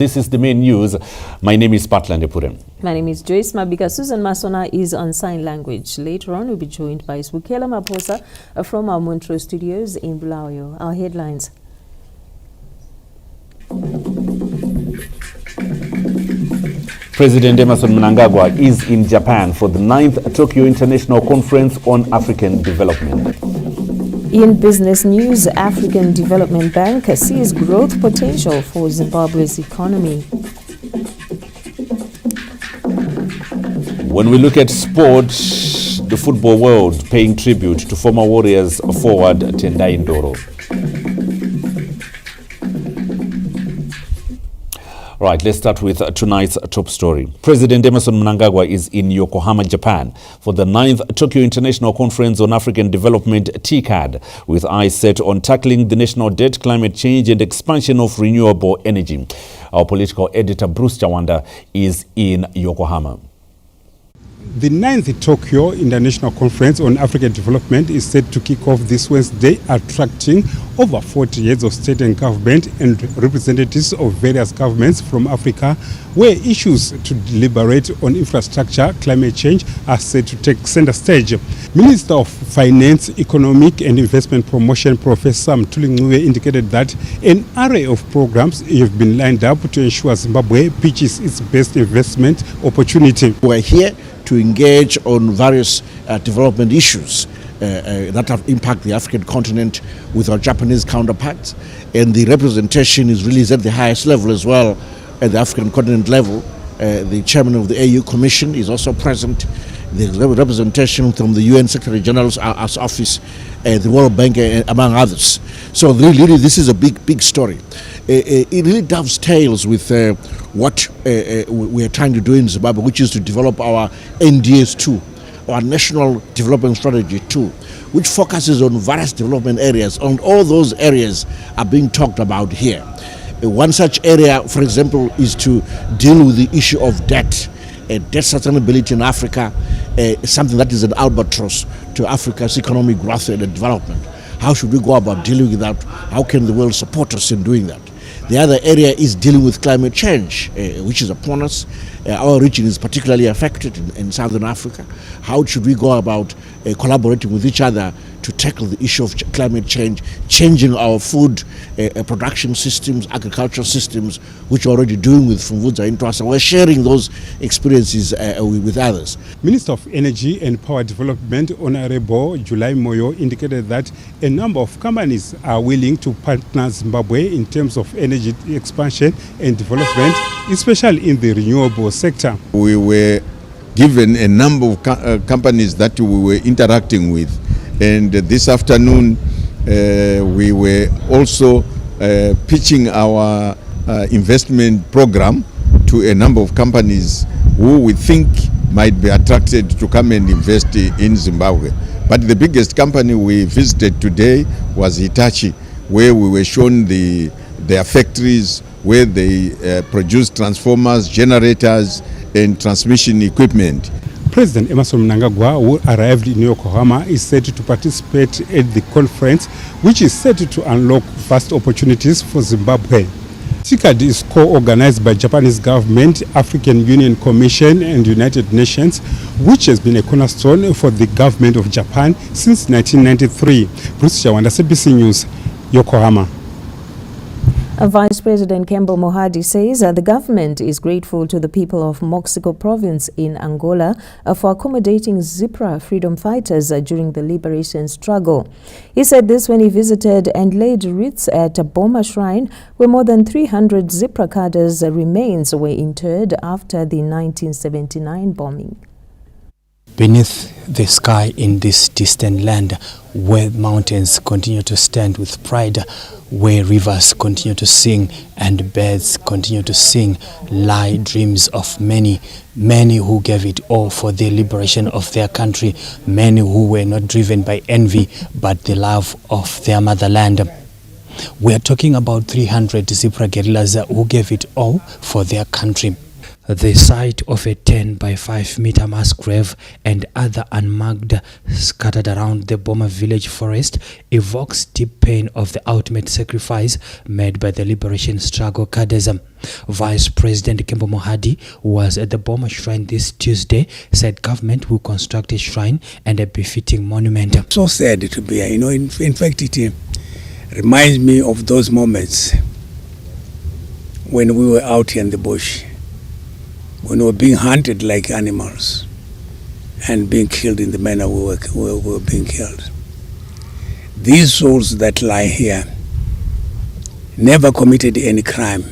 This is the main news. My name is Patland Epurem. My name is Joyce Mabika. Susan Masona is on sign language. Later on, we'll be joined by Swukela Maposa from our Montreal studios in Bulawayo. Our headlines. President Emmerson Mnangagwa is in Japan for the 9th Tokyo International Conference on African Development. In business news, African Development Bank sees growth potential for Zimbabwe's economy. When we look at sport, the football world paying tribute to former Warriors forward Tendai Ndoro. Right, let's start with tonight's top story. President Emmerson Mnangagwa is in Yokohama, Japan for the 9th Tokyo International Conference on African Development TCAD, with eyes set on tackling the national debt, climate change and expansion of renewable energy. Our political editor Bruce Chawanda is in Yokohama. The 9th Tokyo International Conference on African Development is set to kick off this Wednesday, attracting over 40 heads of state and government and representatives of various governments from Africa, where issues to deliberate on infrastructure, climate change are set to take center stage. Minister of Finance, Economic and Investment Promotion, Professor Mthuli indicated that an array of programs have been lined up to ensure Zimbabwe pitches its best investment opportunity. We're here to engage on various development issues that have impacted the African continent with our Japanese counterparts, and the representation is really at the highest level as well, at the African continent level. The chairman of the AU Commission is also present, the representation from the UN Secretary General's office, the World Bank, among others. So really this is a big story. It really dovetails with what we are trying to do in Zimbabwe, which is to develop our NDS 2, our National Development Strategy 2, which focuses on various development areas, and all those areas are being talked about here. One such area, for example, is to deal with the issue of debt. Debt sustainability in Africa, something that is an albatross to Africa's economic growth and development. How should we go about dealing with that? How can the world support us in doing that? The other area is dealing with climate change, which is upon us. Our region is particularly affected in Southern Africa. How should we go about collaborating with each other to tackle the issue of climate change, changing our food production systems, agricultural systems, which we're already doing with Fumvudza into us. We're sharing those experiences with others. Minister of Energy and Power Development, Honorable July Moyo, indicated that a number of companies are willing to partner Zimbabwe in terms of energy expansion and development, especially in the renewable sector. We were given a number of companies that we were interacting with, and this afternoon we were also pitching our investment program to a number of companies who we think might be attracted to come and invest in Zimbabwe. But the biggest company we visited today was Hitachi, where we were shown their factories where they produce transformers, generators and transmission equipment. President Emmerson Mnangagwa, who arrived in Yokohama, is set to participate at the conference, which is set to unlock vast opportunities for Zimbabwe. TCAD is co-organized by Japanese government, African Union Commission and United Nations, which has been a cornerstone for the government of Japan since 1993. Bruce Chawanda, CBC News, Yokohama. Vice President Kembo Mohadi says the government is grateful to the people of Moxico province in Angola for accommodating Zipra freedom fighters during the liberation struggle. He said this when he visited and laid wreaths at Boma Shrine, where more than 300 Zipra cadres' remains were interred after the 1979 bombing. Beneath the sky in this distant land, where mountains continue to stand with pride, where rivers continue to sing and birds continue to sing, lie dreams of many who gave it all for the liberation of their country, many who were not driven by envy but the love of their motherland. We are talking about 300 Zipra guerrillas who gave it all for their country. The sight of a 10 by 5 meter mass grave and other unmarked scattered around the Boma village forest evokes deep pain of the ultimate sacrifice made by the liberation struggle cadres. Vice President Kembo Mohadi, who was at the Boma shrine this Tuesday, said government will construct a shrine and a befitting monument. So sad to be here. In fact, it reminds me of those moments when we were out here in the bush, when we were being hunted like animals and being killed in the manner we were being killed. These souls that lie here never committed any crime,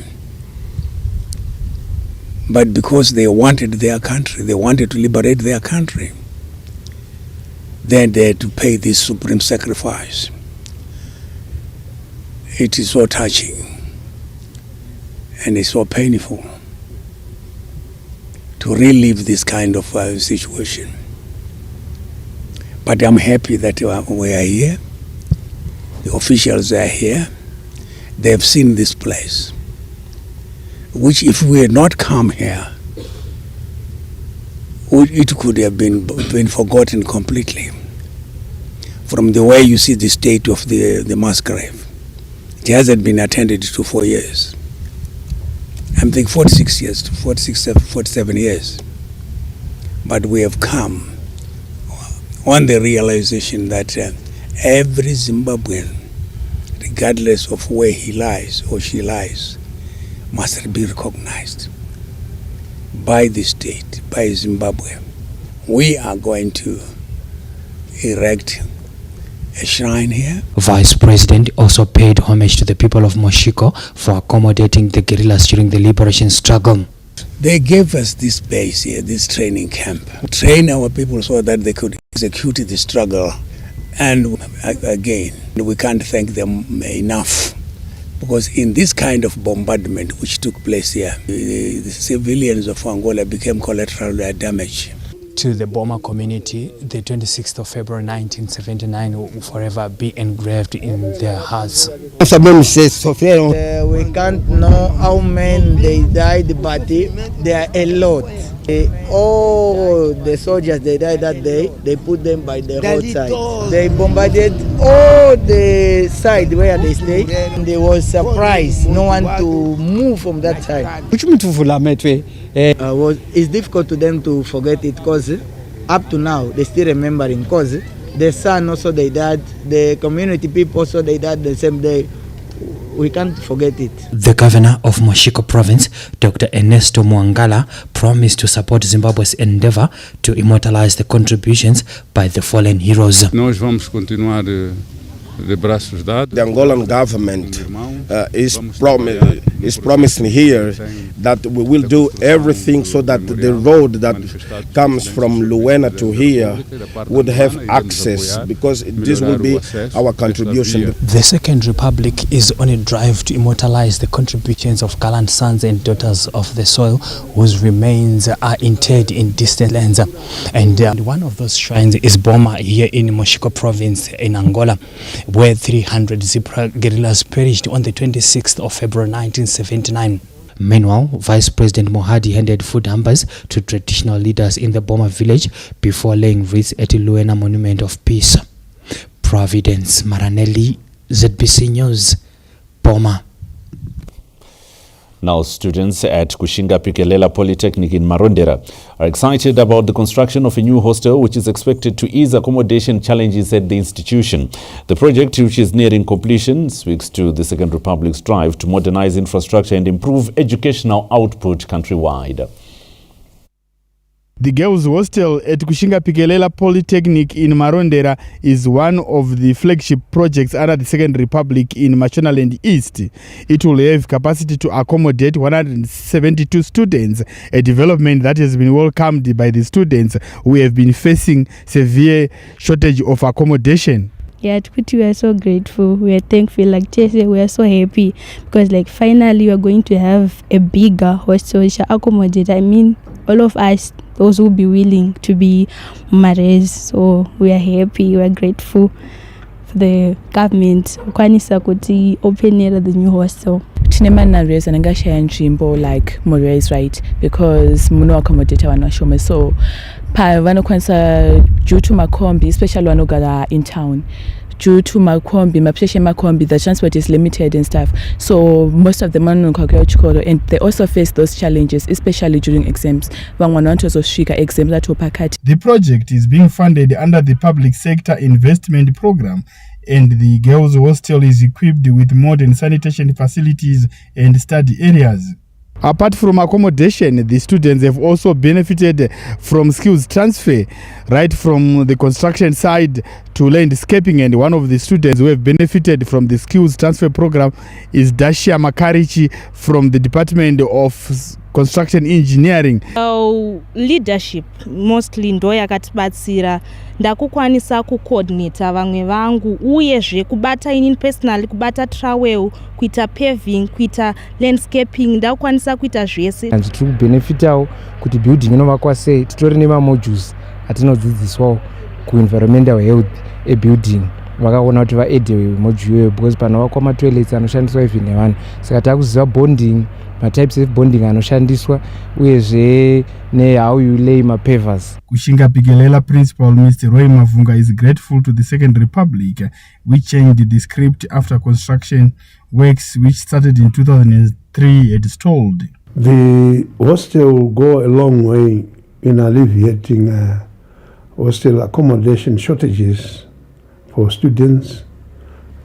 but because they wanted their country, they wanted to liberate their country, then they had to pay this supreme sacrifice. It is so touching and it's so painful to relive this kind of situation. But I'm happy that we are here. The officials are here. They have seen this place, which if we had not come here, it could have been forgotten completely. From the way you see the state of the mass grave, it hasn't been attended to for years. I'm thinking 47 years. But we have come on the realization that every Zimbabwean, regardless of where he lies or she lies, must be recognized by the state, by Zimbabwe. We are going to erect a shrine here. Vice President also paid homage to the people of Moshiko for accommodating the guerrillas during the liberation struggle. They gave us this base here, this training camp, train our people so that they could execute the struggle. And again, we can't thank them enough, because in this kind of bombardment which took place here, the civilians of Angola became collateral damage. To the Boma community, the 26th of February 1979 will forever be engraved in their hearts. We can't know how many they died, but there are a lot. All the soldiers they died that day, they put them by the roadside. They bombarded all the side where they stayed. And there was surprise, no one to move from that side. It's difficult to them to forget it, because up to now they still remembering, because the son also they died, the community people also they died the same day. We can't forget it. The governor of Moshiko province, Dr. Ernesto Mwangala, promised to support Zimbabwe's endeavor to immortalize the contributions by the fallen heroes. Nós vamos continuar de braços dados. The Angolan government is promising here that we will do everything so that the road that comes from Luena to here would have access, because this will be our contribution. The Second Republic is on a drive to immortalize the contributions of gallant sons and daughters of the soil whose remains are interred in distant lands. And one of those shrines is Boma here in Moshiko province in Angola, where 300 Zipra guerrillas perished on the 26th of February 1979. Meanwhile, Vice President Mohadi handed food hampers to traditional leaders in the Boma village before laying wreaths at the Luena Monument of Peace. Providence Maranelli, ZBC News, Boma. Now, students at Kushinga Pikelela Polytechnic in Marondera are excited about the construction of a new hostel which is expected to ease accommodation challenges at the institution. The project, which is nearing completion, speaks to the Second Republic's drive to modernize infrastructure and improve educational output countrywide. The girls' hostel at Kushinga Pikelela Polytechnic in Marondera is one of the flagship projects under the Second Republic in Mashonaland East. It will have capacity to accommodate 172 students, a development that has been welcomed by the students who have been facing severe shortage of accommodation. Yeah, we are so grateful. We are thankful. Like Chase, we are so happy because finally we are going to have a bigger hostel which accommodate. I mean, all of us, those who will be willing to be married. So we are happy. We are grateful for the government. Kwanisa kuti open the new hostel tinemanareza nangashaya nzvimbo like Murray's right because muno accommodate vanhu vashoma so vanokwanisa due to makombi especially vanogara in town due to makombi mapsheshe makombi the transport is limited and stuff so most of them vanokauya chikoro and they also face those challenges especially during exams vamwe vanotozosvika exams ato pakati. The project is being funded under the public sector investment program and the girls hostel is equipped with modern sanitation facilities and study areas. Apart from accommodation, the students have also benefited from skills transfer right from the construction side to landscaping, and one of the students who have benefited from the skills transfer program is Dashia Makarichi from the Department of Construction Engineering. Leadership mostly ndo yakatibatsira ndakukwanisa kucoordinata vamwe vangu uyezve kubata inini personally kubata travel kuita paving kuita landscaping ndakukwanisa kuita zvese and tiri kubenefitawo kuti building inovakwa sei titori nemamodules atinodzidziswawo kuenvironmental health ebuilding vakaona kuti vaedhewe module because panovakwa matoilets anoshandiswa even nevanhu saka takuziva bonding matypes of bonding anoshandiswa uyezve how you lay mapavers. Kushinga Pigelela principal Mr. Roy Mavunga is grateful to the Second Republic which changed the script after construction works which started in 2003 had stalled. The hostel will go a long way in alleviating hostel accommodation shortages for students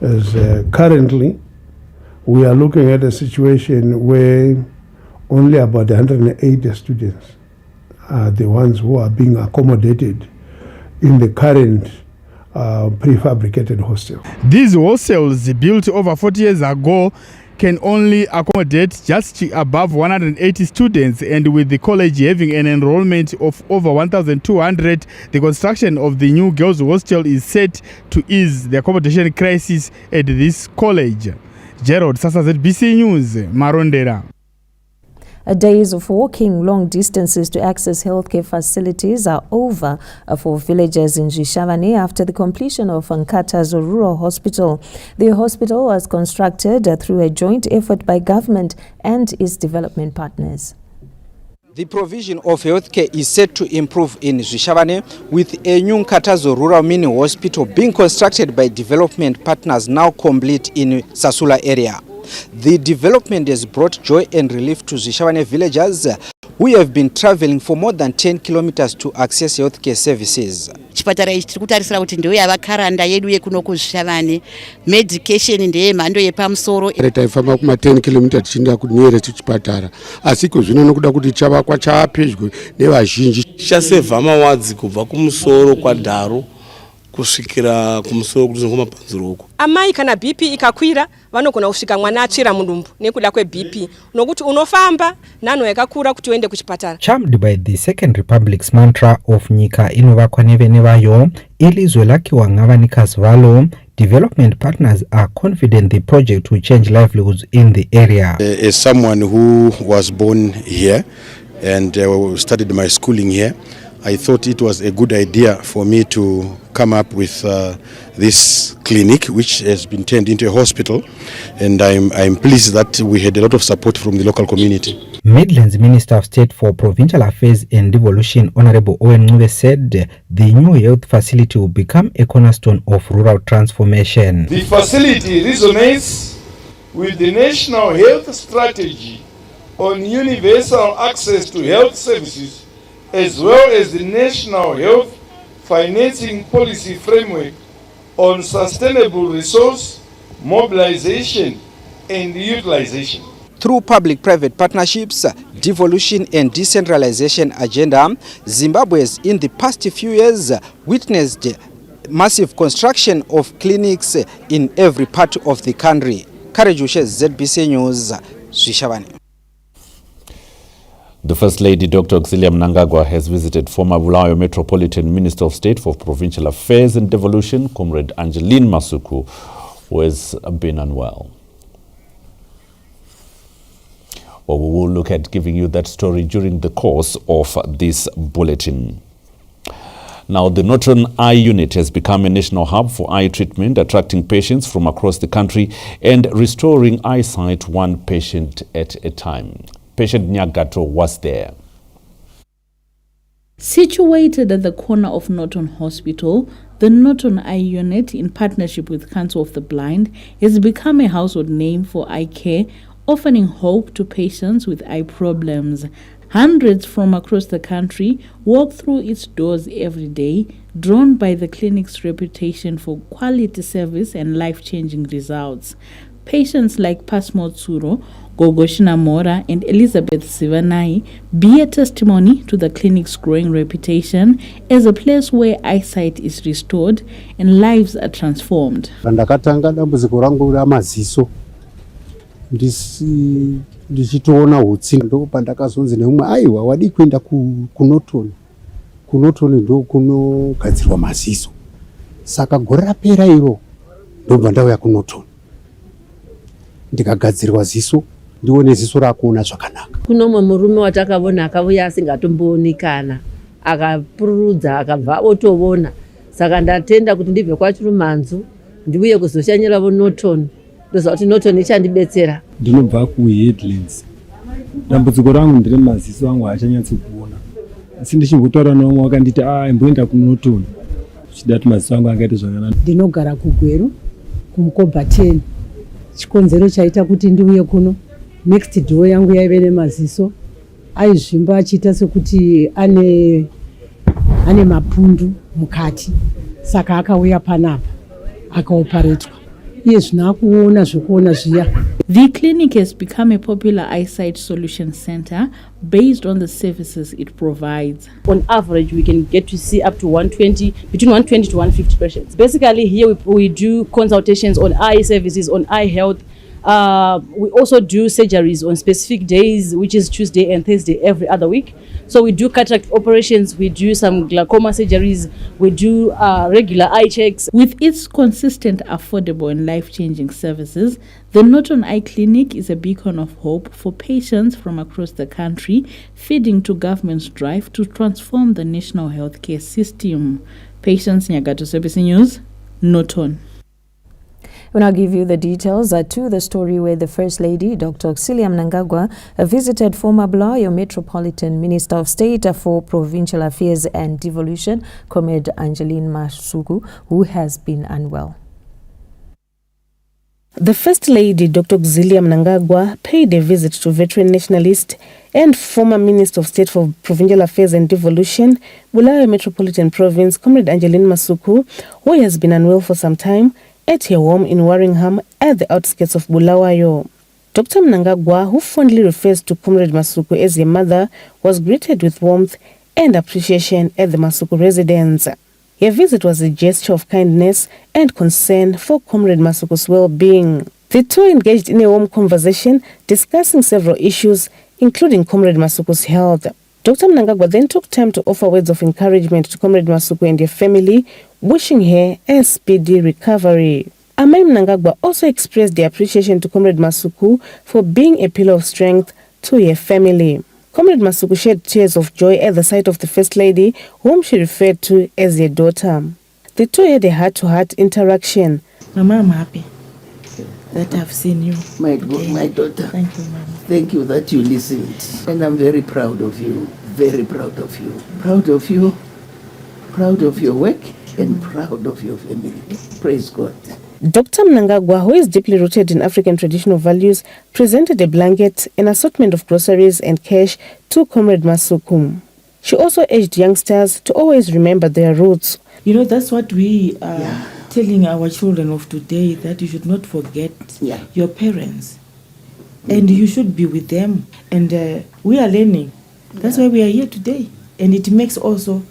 as currently we are looking at a situation where only about 180 students are the ones who are being accommodated in the current prefabricated hostel. These hostels built over 40 years ago can only accommodate just above 180 students, and with the college having an enrollment of over 1,200, the construction of the new girls' hostel is set to ease the accommodation crisis at this college. Gerald Sasa, ZBC News, Marondera. Days of walking long distances to access healthcare facilities are over for villagers in Zhishavane after the completion of Nkata's Rural Hospital. The hospital was constructed through a joint effort by government and its development partners. The provision of healthcare is set to improve in Zhishavane with a new Nkata's Rural Mini Hospital being constructed by development partners now complete in Sasula area. The development has brought joy and relief to Zhishavane villagers who have been traveling for more than 10 kilometers to access healthcare services. Chipatara ichi tiri kutarisira kuti ndiyo yavakaranda yedu yekuno kuZhishavane. Medication ndeye mhando yepamusoro. Taifamba kuma 10 km tichienda kunearest chipatara asi zvino nokuda kuti chavakwa chaapedyo nevazhinji chasevha mawadzi kubva kumusoro kwaDharo kusvikira kumusoro kuzongoma mapanzuro uko. Amai kana BP ikakwira vanogona kusvika mwana achira mudumbu nekuda kweBP nokuti unofamba nano yakakura kuti uende kuchipatara. Charmed by the Second Republic's mantra of nyika inovakwa nevene vayo ilizwe lakiwa ngavanikazi valo, development partners are confident the project will change livelihoods in the area. As someone who was born here and studied my schooling here, I thought it was a good idea for me to come up with this clinic, which has been turned into a hospital, and I'm pleased that we had a lot of support from the local community. Midlands Minister of State for Provincial Affairs and Devolution, Honorable Owen Ngube, said the new health facility will become a cornerstone of rural transformation. The facility resonates with the National Health Strategy on universal access to health services, as well as the National Health Financing Policy Framework on sustainable resource mobilization and utilization. Through public-private partnerships, devolution and decentralization agenda, Zimbabwe has in the past few years witnessed massive construction of clinics in every part of the country. Karejushe, ZBC News, Zhishavane. The First Lady, Dr. Auxilia Mnangagwa, has visited former Bulawayo Metropolitan Minister of State for Provincial Affairs and Devolution, Comrade Angeline Masuku, who has been unwell. Well, we will look at giving you that story during the course of this bulletin. Now, the Norton Eye Unit has become a national hub for eye treatment, attracting patients from across the country and restoring eyesight one patient at a time. Patient Nyagato was there. Situated at the corner of Norton Hospital, the Norton Eye Unit, in partnership with Council of the Blind, has become a household name for eye care, offering hope to patients with eye problems. Hundreds from across the country walk through its doors every day, drawn by the clinic's reputation for quality service and life-changing results. Patients like Pasmo Tsuro, Gogo Shinamora and Elizabeth Sivanai bear testimony to the clinic's growing reputation as a place where eyesight is restored and lives are transformed. Ndakatanga dambudziko rangu ramaziso ndichitoona hutsi ndopandakazonzi neumwe aiwa wadi kuenda kuNorton. KuNorton ndo kunogadzirwa maziso. Saka gore rapera iro ndobva ndauya kuNorton. Ndikagadzirwa ziso ndione ziso rakuona zvakanaka. Kuno murume watakavona akauya asingatomboonekana akapururudza akabva otovona. Saka ndatenda kuti ndibve kwaChirumanzu ndiuye kuzoshanyira voNorton. Ndoziva kuti Norton ichandibetsera. Ndinobva kuHeadlands. Dambudziko rangu ndire maziso angu haachanyatsi kuona. Asi ndichingotaura nomwe wakanditi imboenda kuNorton. Uchida kuti maziso angu angaite zvakanaka. Ndinogara kuGweru kumuKobha 10. Chikonzero chaita kuti ndiuye kuno. Next door yangu yaive nemaziso. Aizvimba achiita sekuti ane mapundu mukati. Saka akauya panapa akaoparetwa. The clinic has become a popular eyesight solution center based on the services it provides. On average, we can get to see up to between 120 to 150 patients. Basically, here we do consultations on eye services, on eye health. We also do surgeries on specific days, which is Tuesday and Thursday every other week. So we do cataract operations, we do some glaucoma surgeries, we do regular eye checks. With its consistent, affordable and life-changing services, the Norton Eye Clinic is a beacon of hope for patients from across the country, feeding to government's drive to transform the national healthcare system. Patience Nyagato, CBC News, Norton. We'll now give you the details to the story where the First Lady, Dr. Auxilia Mnangagwa, visited former Bulawayo Metropolitan Minister of State for Provincial Affairs and Devolution, Comrade Angeline Masuku, who has been unwell. The First Lady, Dr. Auxilia Mnangagwa, paid a visit to veteran nationalist and former Minister of State for Provincial Affairs and Devolution, Bulawayo Metropolitan Province, Comrade Angeline Masuku, who has been unwell for some time, at her home in Warringham at the outskirts of Bulawayo. Dr. Mnangagwa, who fondly refers to Comrade Masuku as her mother, was greeted with warmth and appreciation at the Masuku residence. Her visit was a gesture of kindness and concern for Comrade Masuku's well-being. The two engaged in a warm conversation discussing several issues, including Comrade Masuku's health. Dr. Mnangagwa then took time to offer words of encouragement to Comrade Masuku and her family, wishing her a speedy recovery. Amai Mnangagwa also expressed their appreciation to Comrade Masuku for being a pillar of strength to her family. Comrade Masuku shed tears of joy at the sight of the First Lady, whom she referred to as her daughter. The two had a heart-to-heart interaction. Mama, I'm happy that I've seen you. My daughter. Thank you, Mama. Thank you that you listened. And I'm very proud of you. Very proud of you. Proud of you. Proud of your work and proud of your family. Praise God. Dr. Mnangagwa, who is deeply rooted in African traditional values, presented a blanket, an assortment of groceries and cash to Comrade Masuku. She also urged youngsters to always remember their roots. You know, that's what we are telling our children of today, that you should not forget your parents. And you should be with them. And we are learning. That's why we are here today. And it makes also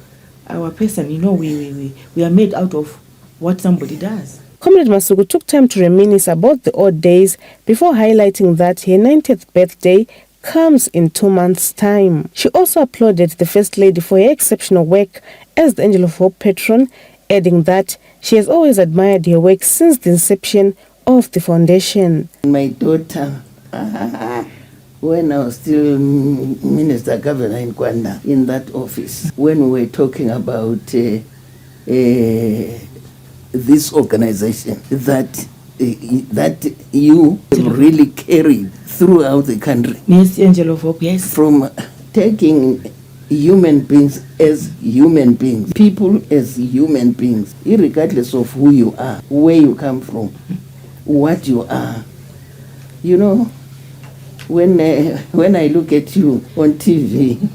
our person, you know, we are made out of what somebody does. Comrade Masuku took time to reminisce about the old days before highlighting that her 90th birthday comes in 2 months' time. She also applauded the First Lady for her exceptional work as the Angel of Hope patron, adding that she has always admired her work since the inception of the foundation. My daughter, when I was still Minister Governor in Kwanda, in that office, when we were talking about this organization that you really carried throughout the country. Yes, Angel of Hope, yes. From taking human beings as human beings, people as human beings, regardless of who you are, where you come from, what you are. You know, when I look at you on TV,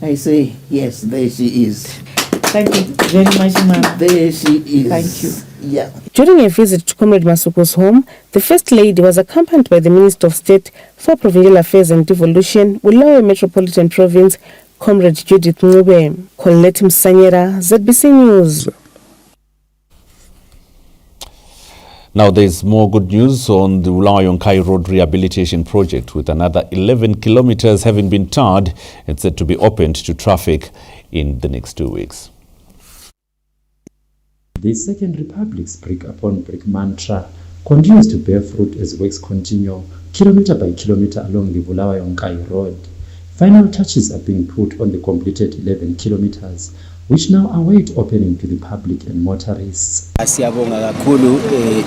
I say, yes, there she is. Thank you very much, ma'am. There she is. Thank you. Yeah. During a visit to Comrade Masuku's home, the First Lady was accompanied by the Minister of State for Provincial Affairs and Devolution, Bulawayo Metropolitan Province, Comrade Judith Ngube. Colette Msanyera, ZBC News. Now there's more good news on the Bulawayo Road Rehabilitation Project, with another 11 kilometers having been tarred and set to be opened to traffic in the next 2 weeks. The Second Republic's brick upon brick mantra continues to bear fruit as works continue kilometer by kilometer along the Bulawayo Road. Final touches are being put on the completed 11 kilometers, which now await opening to the public and motorists. Siyabonga kakhulu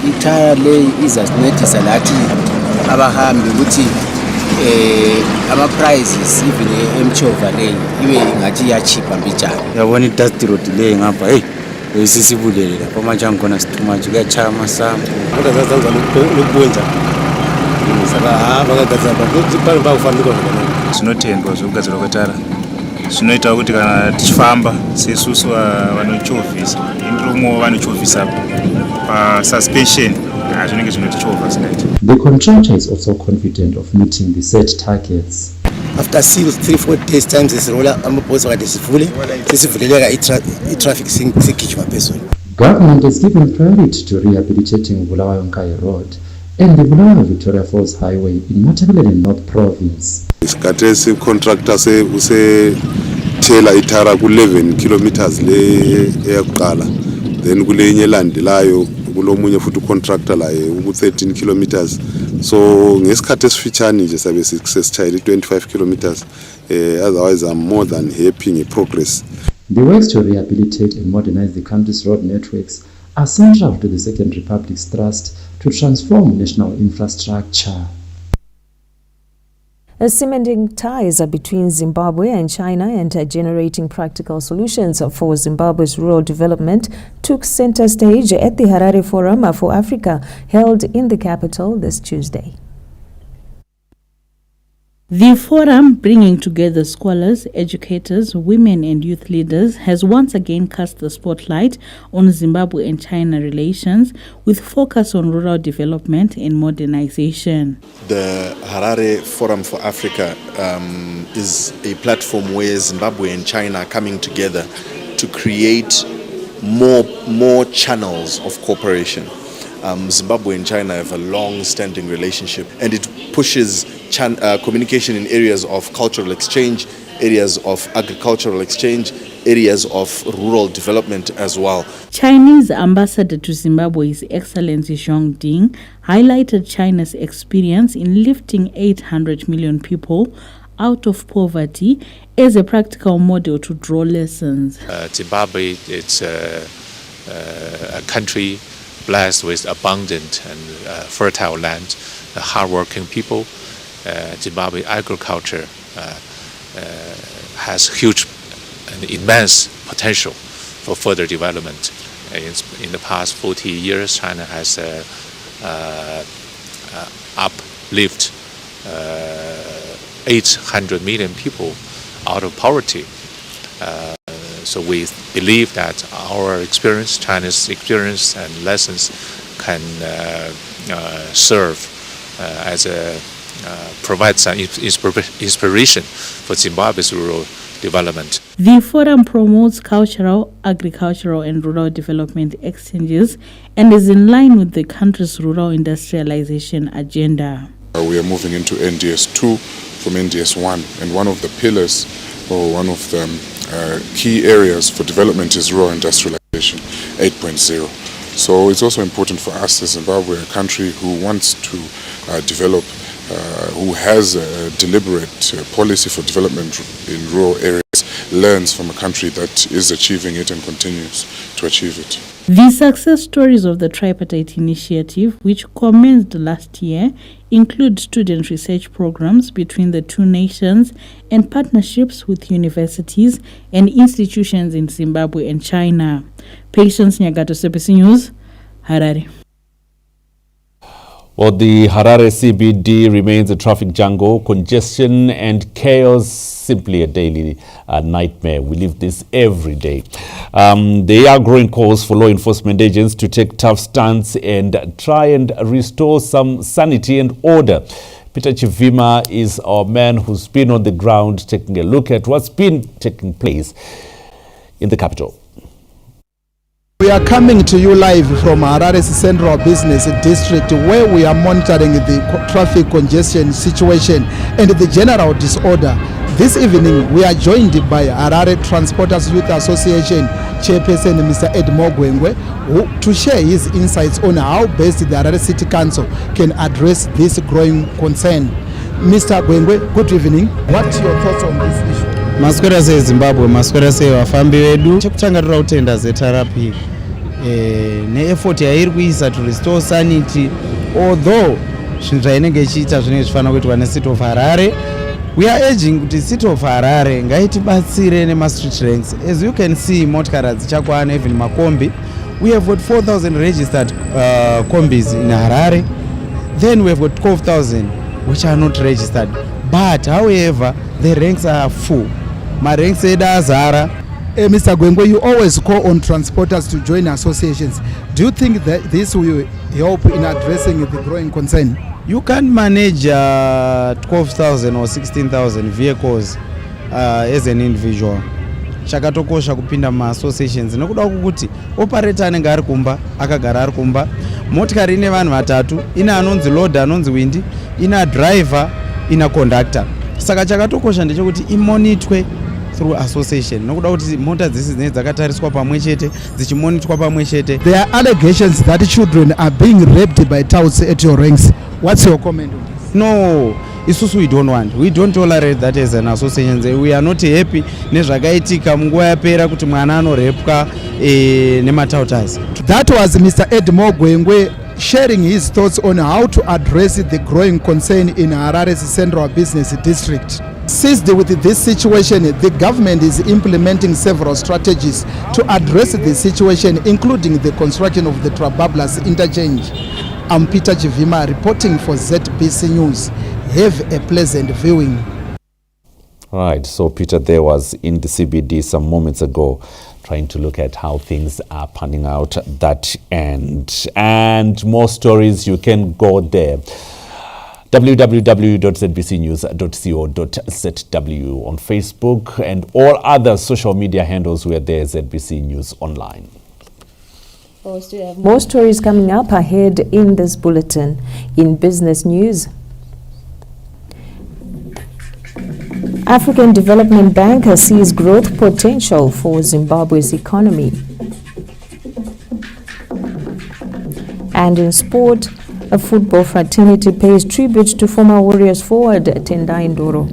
itaya le izasincedisa lathi abahambi ukuthi ama prices even emchova le ibe ngathi yachipa mbijana. Yabona i-dust road le ngapha hey sisibulele lapha manje angikona sithuma nje kuyachaya masambu kodwa zazanza lokubonja sakahamba kagazaba kuziphanga bakufanele kodwa sinotendwa zokugadzirwa kwetara zvinoita kuti kana tichifamba sesusu vanochovhisa indiromo vanochovhisa pasuspension zvinenge zvinotichovha zinaiti. The contractor is also confident of meeting the set targets. After 3-4 days times zisirola amabhasi wakade sivule sesivuleleka i-traffic sigijima phezulu. Government has given priority to rehabilitating Bulawayo Road and the Bulawayo Victoria Falls Highway in Matabeleland North Province. Isikhathesi contractor thela itara ku 11 kilometers le eyakuqala, then kulenye elandelayo kulomunye futhi contractor laye ku 13 kilometers. So ngesikhathi esifitshane nje sabe sesithayile 25 kilometers. Otherwise I'm more than happy nge-progress. The works to rehabilitate and modernize the country's road networks are central to the Second Republic's thrust to transform national infrastructure. Cementing ties between Zimbabwe and China and generating practical solutions for Zimbabwe's rural development took center stage at the Harare Forum for Africa, held in the capital this Tuesday. The forum, bringing together scholars, educators, women and youth leaders, has once again cast the spotlight on Zimbabwe and China relations, with focus on rural development and modernization. The Harare Forum for Africa is a platform where Zimbabwe and China are coming together to create more channels of cooperation. Zimbabwe and China have a long-standing relationship, and it pushes communication in areas of cultural exchange, areas of agricultural exchange, areas of rural development as well. Chinese ambassador to Zimbabwe, His Excellency Zhong Ding, highlighted China's experience in lifting 800 million people out of poverty as a practical model to draw lessons. Zimbabwe, it's a country blessed with abundant and fertile land, hardworking people. Zimbabwe agriculture has huge and immense potential for further development. In the past 40 years, China has uplift 800 million people out of poverty. So we believe that our experience, China's experience and lessons can serve as a provide some inspiration for Zimbabwe's rural development. The forum promotes cultural, agricultural and rural development exchanges and is in line with the country's rural industrialization agenda. We are moving into NDS 2 from NDS 1, and one of the pillars or one of the key areas for development is rural industrialization 8.0. So it's also important for us as Zimbabwe, a country who wants to develop, who has a deliberate policy for development in rural areas, learns from a country that is achieving it and continues to achieve it. The success stories of the tripartite initiative, which commenced last year, include student research programs between the two nations and partnerships with universities and institutions in Zimbabwe and China. Patience Nyagato, SABC News, Harare. Well, the Harare CBD remains a traffic jungle. Congestion and chaos, simply a daily nightmare. We live this every day. There are growing calls for law enforcement agents to take tough stance and try and restore some sanity and order. Peter Chivima is our man who's been on the ground taking a look at what's been taking place in the capital. We are coming to you live from Harare's Central Business District, where we are monitoring the traffic congestion situation and the general disorder. This evening, we are joined by Harare Transporters Youth Association Chairperson Mr. Ed Mogwengwe to share his insights on how best the Harare City Council can address this growing concern. Mr. Gwengwe, good evening. What are your thoughts on this issue? Maswera se Zimbabwe, maswera se vafambi vedu. Chekutanga tira kutenda zetarapi ne-effort yairi kuisa to restore sanity, although zvinhu zvainenge ichiita zvinenge zvifanira kuitwa necity of Harare. We are urging kuti city of Harare ngaitibatsire nema-street ranks. As you can see, motikari hadzichakwana, even makombi. We have got 4,000 registered combis in Harare. Then we have got 12,000 which are not registered. But however, the ranks are full. Maranks azara. Mr. Gwengwe, you always call on transporters to join associations. Do you think that this will help in addressing the growing concern? You can't manage 12,000 or 16,000 vehicles as an individual. Chakatokosha kupinda ma-associations nokuda kuti operator anenge ari kumba akagara ari kumba, motikari ine vanhu vatatu, ina anonzi loader anonzi windi, ina driver, ina conductor. Saka chakatokosha ndechekuti imonitwe through association nokuda kuti mota dzisi dzinenge dzakatariswa pamwe chete dzichimonitwa pamwe chete. There are allegations that children are being raped by touts at your ranks. What's your comment on this? No, isusu we don't tolerate that as an association. We are not happy nezvakaitika munguva yapera kuti mwana anorepwa nematauters. That was Mr. Ed Mogwengwe sharing his thoughts on how to address the growing concern in Harare's Central Business District. Seized with this situation, the government is implementing several strategies to address the situation, including the construction of the Trabablas interchange. I'm Peter Chivima reporting for ZBC News. Have a pleasant viewing. Right, so Peter there was in the CBD some moments ago trying to look at how things are panning out at that end. And more stories, you can go there. www.zbcnews.co.zw on Facebook and all other social media handles. We are there, ZBC News Online. More stories coming up ahead in this bulletin. In business news, African Development Bank sees growth potential for Zimbabwe's economy. And in sport, a football fraternity pays tribute to former Warriors forward Tendai Ndoro.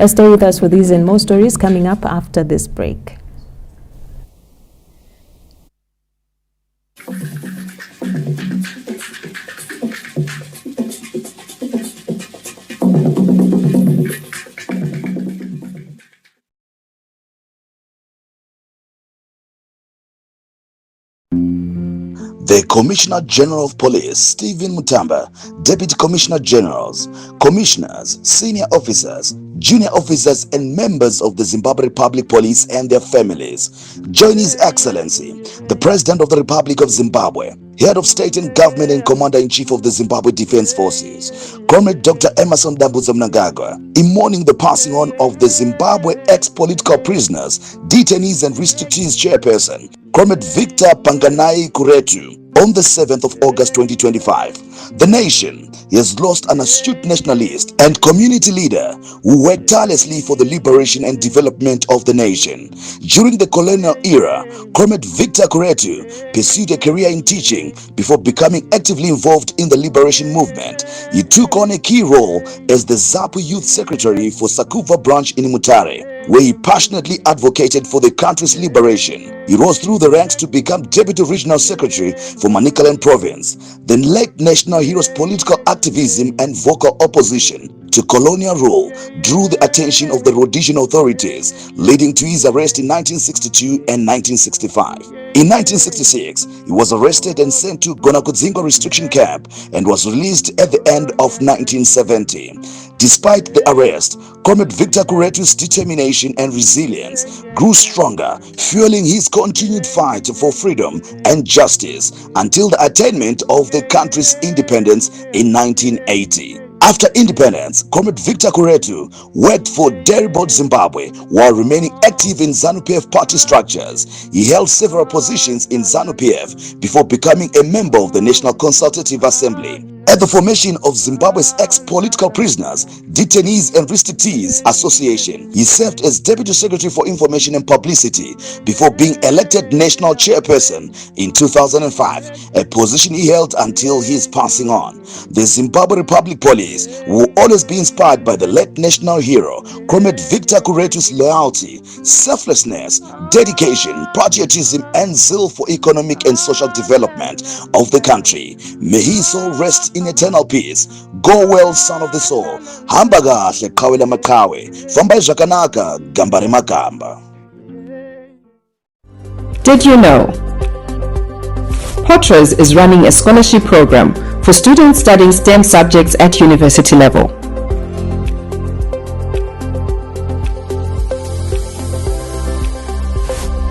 Stay with us for these and more stories coming up after this break. The Commissioner General of Police, Stephen Mutamba, Deputy Commissioner Generals, Commissioners, Senior Officers, Junior Officers and members of the Zimbabwe Republic Police and their families join His Excellency, the President of the Republic of Zimbabwe, Head of State and Government and Commander-in-Chief of the Zimbabwe Defense Forces, Comrade Dr. Emmerson Mnangagwa, in mourning the passing on of the Zimbabwe ex-political prisoners, detainees and restrictees chairperson, Comrade Victor Panganai Kuretu. on the 7th of August 2025. The nation has lost an astute nationalist and community leader who worked tirelessly for the liberation and development of the nation. During the colonial era, Comrade Victor Kuretu pursued a career in teaching before becoming actively involved in the liberation movement. He took on a key role as the ZAPU Youth Secretary for Sakuva branch in Mutare, where he passionately advocated for the country's liberation. He rose through the ranks to become Deputy Regional Secretary for Manicaland Province. The late national hero's political activism and vocal opposition to colonial rule drew the attention of the Rhodesian authorities, leading to his arrest in 1962 and 1965. In 1966, he was arrested and sent to Gonakudzingo restriction camp and was released at the end of 1970. Despite the arrest, Comrade Victor Kuretu's determination and resilience grew stronger, fueling his continued fight for freedom and justice until the attainment of the country's independence in 1980. After independence, Comrade Victor Kuretu worked for Deribot Zimbabwe while remaining active in ZANU-PF party structures. He held several positions in ZANU-PF before becoming a member of the National Consultative Assembly. At the formation of Zimbabwe's ex-political prisoners, detainees and restrictees association, he served as Deputy Secretary for Information and Publicity before being elected National Chairperson in 2005, a position he held until his passing on. The Zimbabwe Republic Police will always be inspired by the late national hero, Comrade Victor Kuretu's loyalty, selflessness, dedication, patriotism, and zeal for economic and social development of the country. May his soul rest in eternal peace. Go well, son of the soul. Hamba kahle qhawela maqhawe. Famba zvakanaka gambare magamba. Did you know? Porters is running a scholarship program for students studying STEM subjects at university level.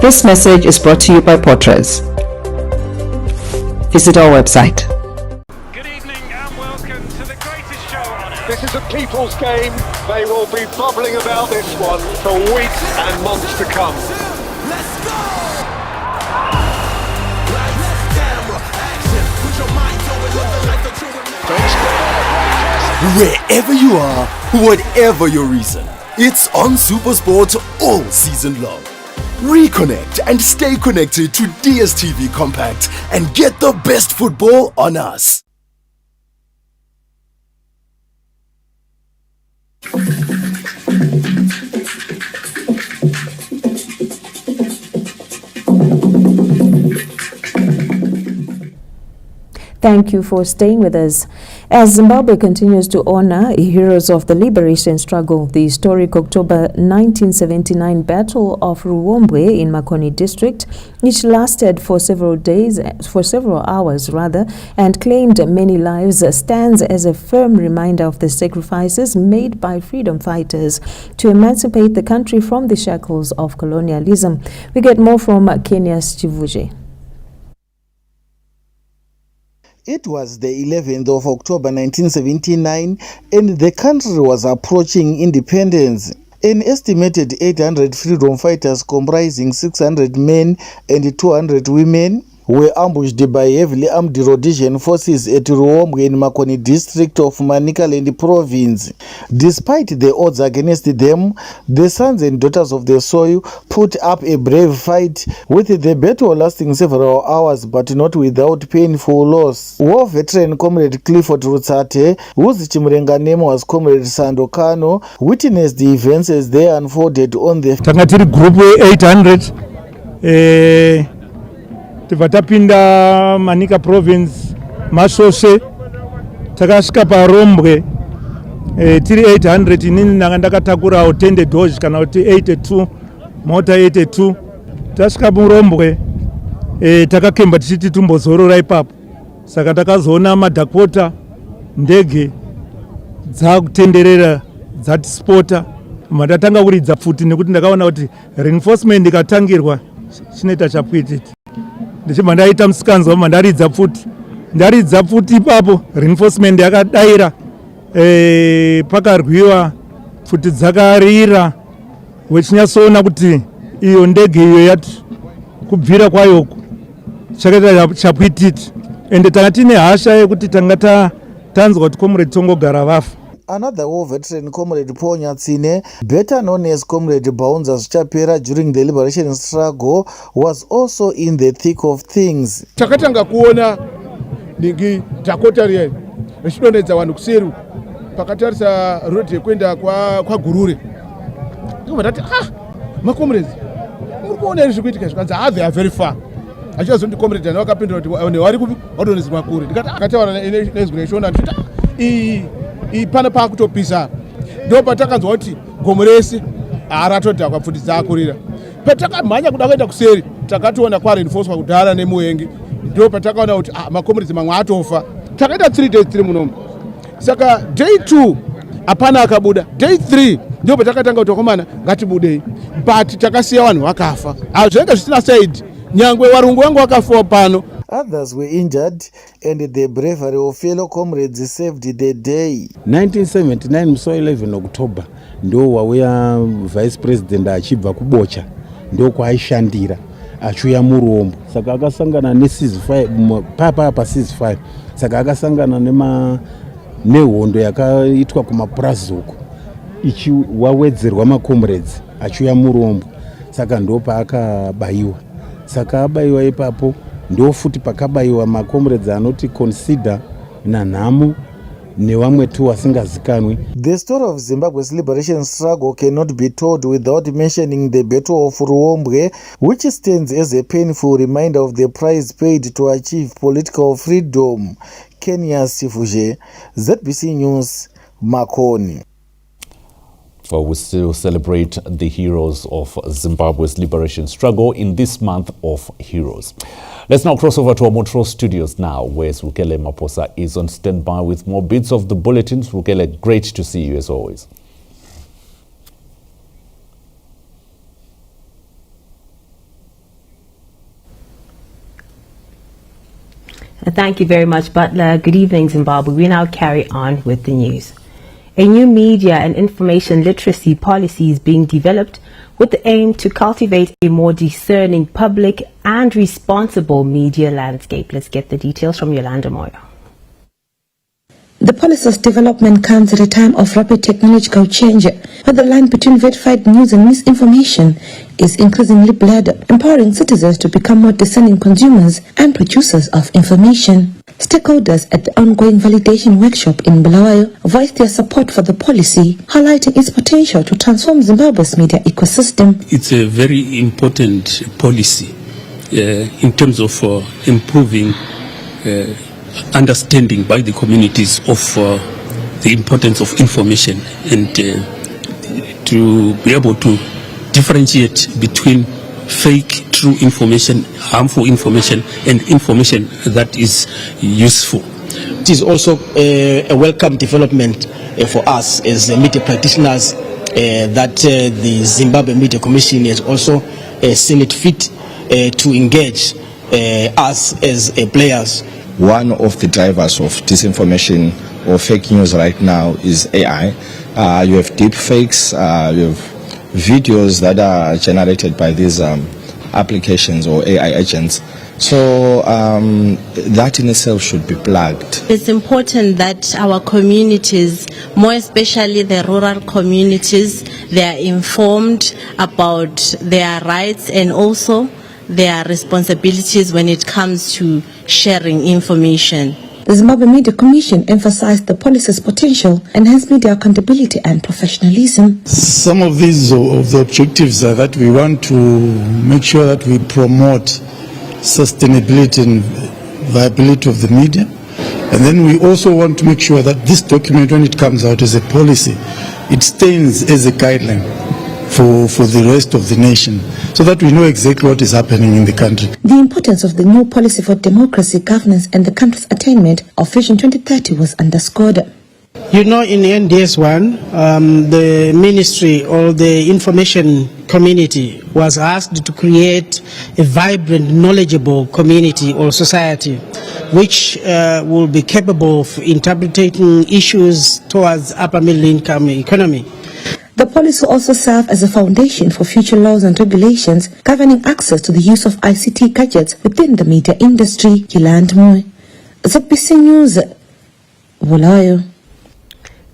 This message is brought to you by Porters. Visit our website. This is a people's game. They will be bubbling about this one for weeks and months to come. Let's go! Wherever you are, whatever your reason, it's on SuperSport all season long. Reconnect and stay connected to DSTV Compact and get the best football on us. Thank you for staying with us. As Zimbabwe continues to honor heroes of the liberation struggle, the historic October 1979 Battle of Ruombwe in Makoni district, which lasted for several hours, and claimed many lives, stands as a firm reminder of the sacrifices made by freedom fighters to emancipate the country from the shackles of colonialism. We get more from Kenya's Chivuje. It was the 11th of October 1979 and the country was approaching independence. An estimated 800 freedom fighters comprising 600 men and 200 women were ambushed by heavily armed Rhodesian forces at Ruombwe in Makoni district of Manicaland province. Despite the odds against them, the sons and daughters of the soil put up a brave fight, with the battle lasting several hours but not without painful loss. War veteran Comrade Clifford Rutsate, whose Chimurenga name was Comrade Sando Kano, witnessed the events as they unfolded on the Tangatiri group 800 vatapinda Manika province Masose takasvika paRuombwe tiri 800 inini ndanga ndakatakurawo tende dozhi kana kuti 82 mota 82 tasvika muRuombwe takakemba tichiti tumbozorora ipapo, saka takazoona madhakota ndege dzakutenderera dzatispota matatanga kuridza futi nekuti ndakaona kuti reinforcement ikatangirwa chinoita chapwititi. Ndichibva ndaita musikanzwa ndaridza futi ipapo reinforcement yakadaira pakarwiwa futi dzakarira, wechinyasoona kuti iyo ndege iyo yati kubvira kwayoko chakaita chapwititi. ende tanga tine hasha yekuti tanga tanzwa kuti comrade tongogara vafa. Another war veteran, Comrade Paul Nyatsine, better known as Comrade Baunza Chapera during the liberation struggle, was also in the thick of things. Takatanga kuona ningi Dakota riye echidonedza vanhu kuseru pakatarisa road yekwenda kwa Gurure. Ndikubva ndati macomrades muri kuona izvi kuitika zvikanzi they are very far. Achazoti comrade ana wakapindura kuti wari kupi wadonedzerwa kure. Ndikati akataura nezwi reshona nditi pana pakutopisa ndo patakanzwa kuti gomo rese aratodhakwa pfuti dzakurira patakamhanya kuda kuenda kuseri takationa kwareinforcwa kudhara nemuengi ndo patakaona kuti macomrades mamwe atofa takaita 3 days tiri munomu saka day 2 hapana akabuda day 3 ndo patakatanga kuti wakomana ngatibudei but takasiya vanhu vakafa zvinenge zvisina side nyangwe varungu vangu vakafa pano. Others were injured and the bravery of fellow comrades saved the day. 1979 musi 11 October ndo wauya vice president achibva kubocha ndo kwaaishandira achiuya murombo saka akasangana ne-ceasefire papa ceasefire saka akasangana nehondo yakaitwa kumapurazuko ichiwawedzerwa macomrades achiuya murombo saka ndo paakabayiwa saka abayiwa ipapo ndo futi pakabayiwa macomrades anoti consider nanhamo nevamwe tu vasingazikanwi. The story of Zimbabwe's liberation struggle cannot be told without mentioning the Battle of Ruombwe, which stands as a painful reminder of the price paid to achieve political freedom. Kenya Sifuje, ZBC News, Makoni. Well, we still celebrate the heroes of Zimbabwe's liberation struggle in this month of heroes. Let's now cross over to our Montreal studios now, where Zwukele Maposa is on standby with more bits of the bulletins. Zwukele, great to see you as always. Thank you very much, Butler. Good evening, Zimbabwe. We now carry on with the news. A new media and information literacy policy is being developed with the aim to cultivate a more discerning public and responsible media landscape. Let's get the details from Yolanda Moyo. The policy's development comes at a time of rapid technological change, where the line between verified news and misinformation is increasingly blurred, empowering citizens to become more discerning consumers and producers of information. Stakeholders at the ongoing validation workshop in Bulawayo voiced their support for the policy, highlighting its potential to transform Zimbabwe's media ecosystem. It's a very important policy in terms of improving understanding by the communities of the importance of information and to be able to differentiate between fake, true information, harmful information, and information that is useful. It is also a welcome development for us as media practitioners that the Zimbabwe Media Commission has also seen it fit to engage us as players. One of the drivers of disinformation or fake news right now is AI. You have deep fakes, you have videos that are generated by these applications or AI agents. So that in itself should be plugged. It's important that our communities, more especially the rural communities, they are informed about their rights and also their responsibilities when it comes to sharing information. The Zimbabwe Media Commission emphasized the policy's potential, enhance media accountability and professionalism. Some of these of the objectives are that we want to make sure that we promote sustainability and viability of the media. And then we also want to make sure that this document, when it comes out as a policy, it stands as a guideline for the rest of the nation, so that we know exactly what is happening in the country. The importance of the new policy for democracy, governance and the country's attainment of Vision 2030 was underscored. You know, in NDS1, the ministry or the information community was asked to create a vibrant, knowledgeable community or society which will be capable of interpreting issues towards upper middle income economy. The policy will also serve as a foundation for future laws and regulations governing access to the use of ICT gadgets within the media industry. Yolanda Moyo, ZBC News, Bulawayo.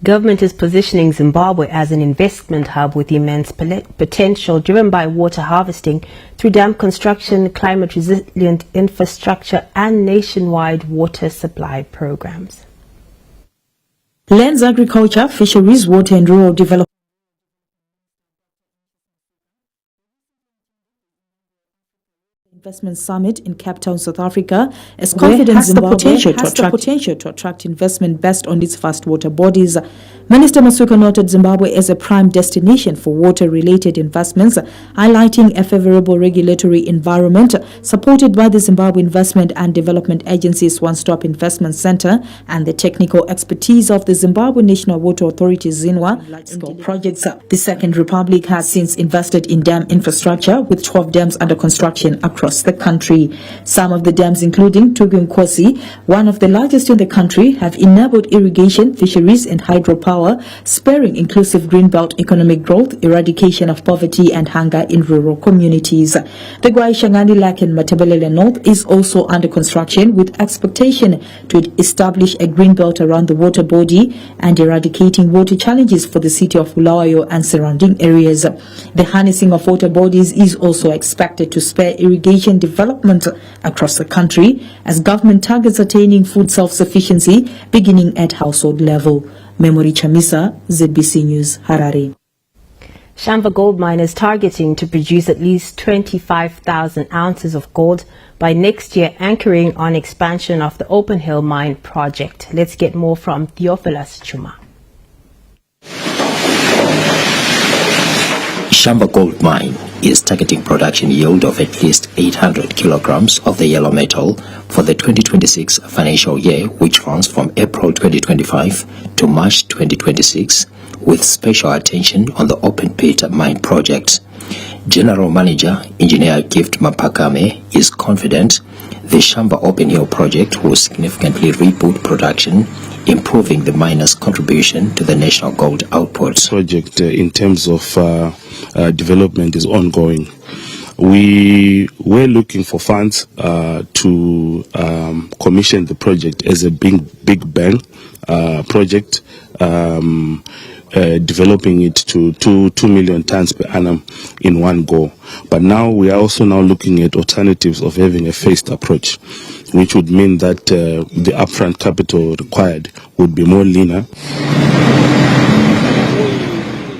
Government is positioning Zimbabwe as an investment hub with immense potential driven by water harvesting through dam construction, climate resilient infrastructure and nationwide water supply programs. Lands, agriculture, fisheries, water and rural development. Investment Summit in Cape Town, South Africa, as confident Zimbabwe has the potential to attract investment based on its vast water bodies. Minister Masuka noted Zimbabwe as a prime destination for water-related investments, highlighting a favorable regulatory environment supported by the Zimbabwe Investment and Development Agency's One-Stop Investment Center and the technical expertise of the Zimbabwe National Water Authority ZINWA projects. The Second Republic has since invested in dam infrastructure with 12 dams under construction across the country. Some of the dams, including Tugu-Nkosi, one of the largest in the country, have enabled irrigation, fisheries and hydropower, spurring inclusive greenbelt economic growth, eradication of poverty and hunger in rural communities. The Gwai-Shangani Lake in Matabeleland North is also under construction with expectation to establish a greenbelt around the water body and eradicating water challenges for the city of Bulawayo and surrounding areas. The harnessing of water bodies is also expected to spur irrigation development across the country as government targets attaining food self-sufficiency beginning at household level. Memory Chamisa, ZBC News, Harare. Shamba Gold Mine is targeting to produce at least 25,000 ounces of gold by next year, anchoring on expansion of the Open Hill Mine project. Let's get more from Theophilus Chuma. Shamba Gold Mine is targeting production yield of at least 800 kilograms of the yellow metal for the 2026 financial year, which runs from April 2025 to March 2026, with special attention on the open pit mine project. General Manager Engineer Gift Mapakame is confident the Shamba Open Hill project will significantly reboot production, improving the miners' contribution to the national gold output. Project in terms of development is ongoing. We were looking for funds to commission the project as a big bang project, developing it to 2 million tons per annum in one go. But now we are also looking at alternatives of having a phased approach, which would mean that the upfront capital required would be more leaner.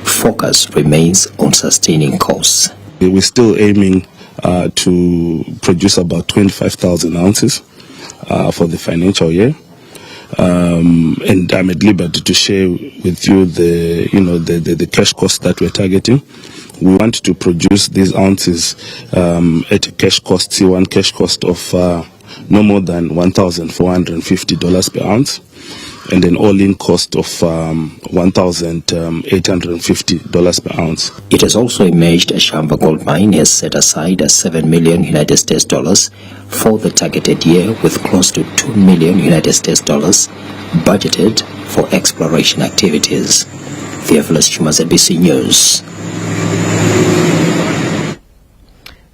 Focus remains on sustaining costs. We're still aiming to produce about 25,000 ounces for the financial year. And I'm at liberty to share with you the cash cost that we're targeting. We want to produce these ounces at a cash cost, C1 cash cost of no more than $1,450 per ounce, and an all-in cost of $1,850 per ounce. It has also emerged Shamba Gold Mine has set aside $7 million for the targeted year, with close to $2 million budgeted for exploration activities. Theophilus Chuma, ZBC News.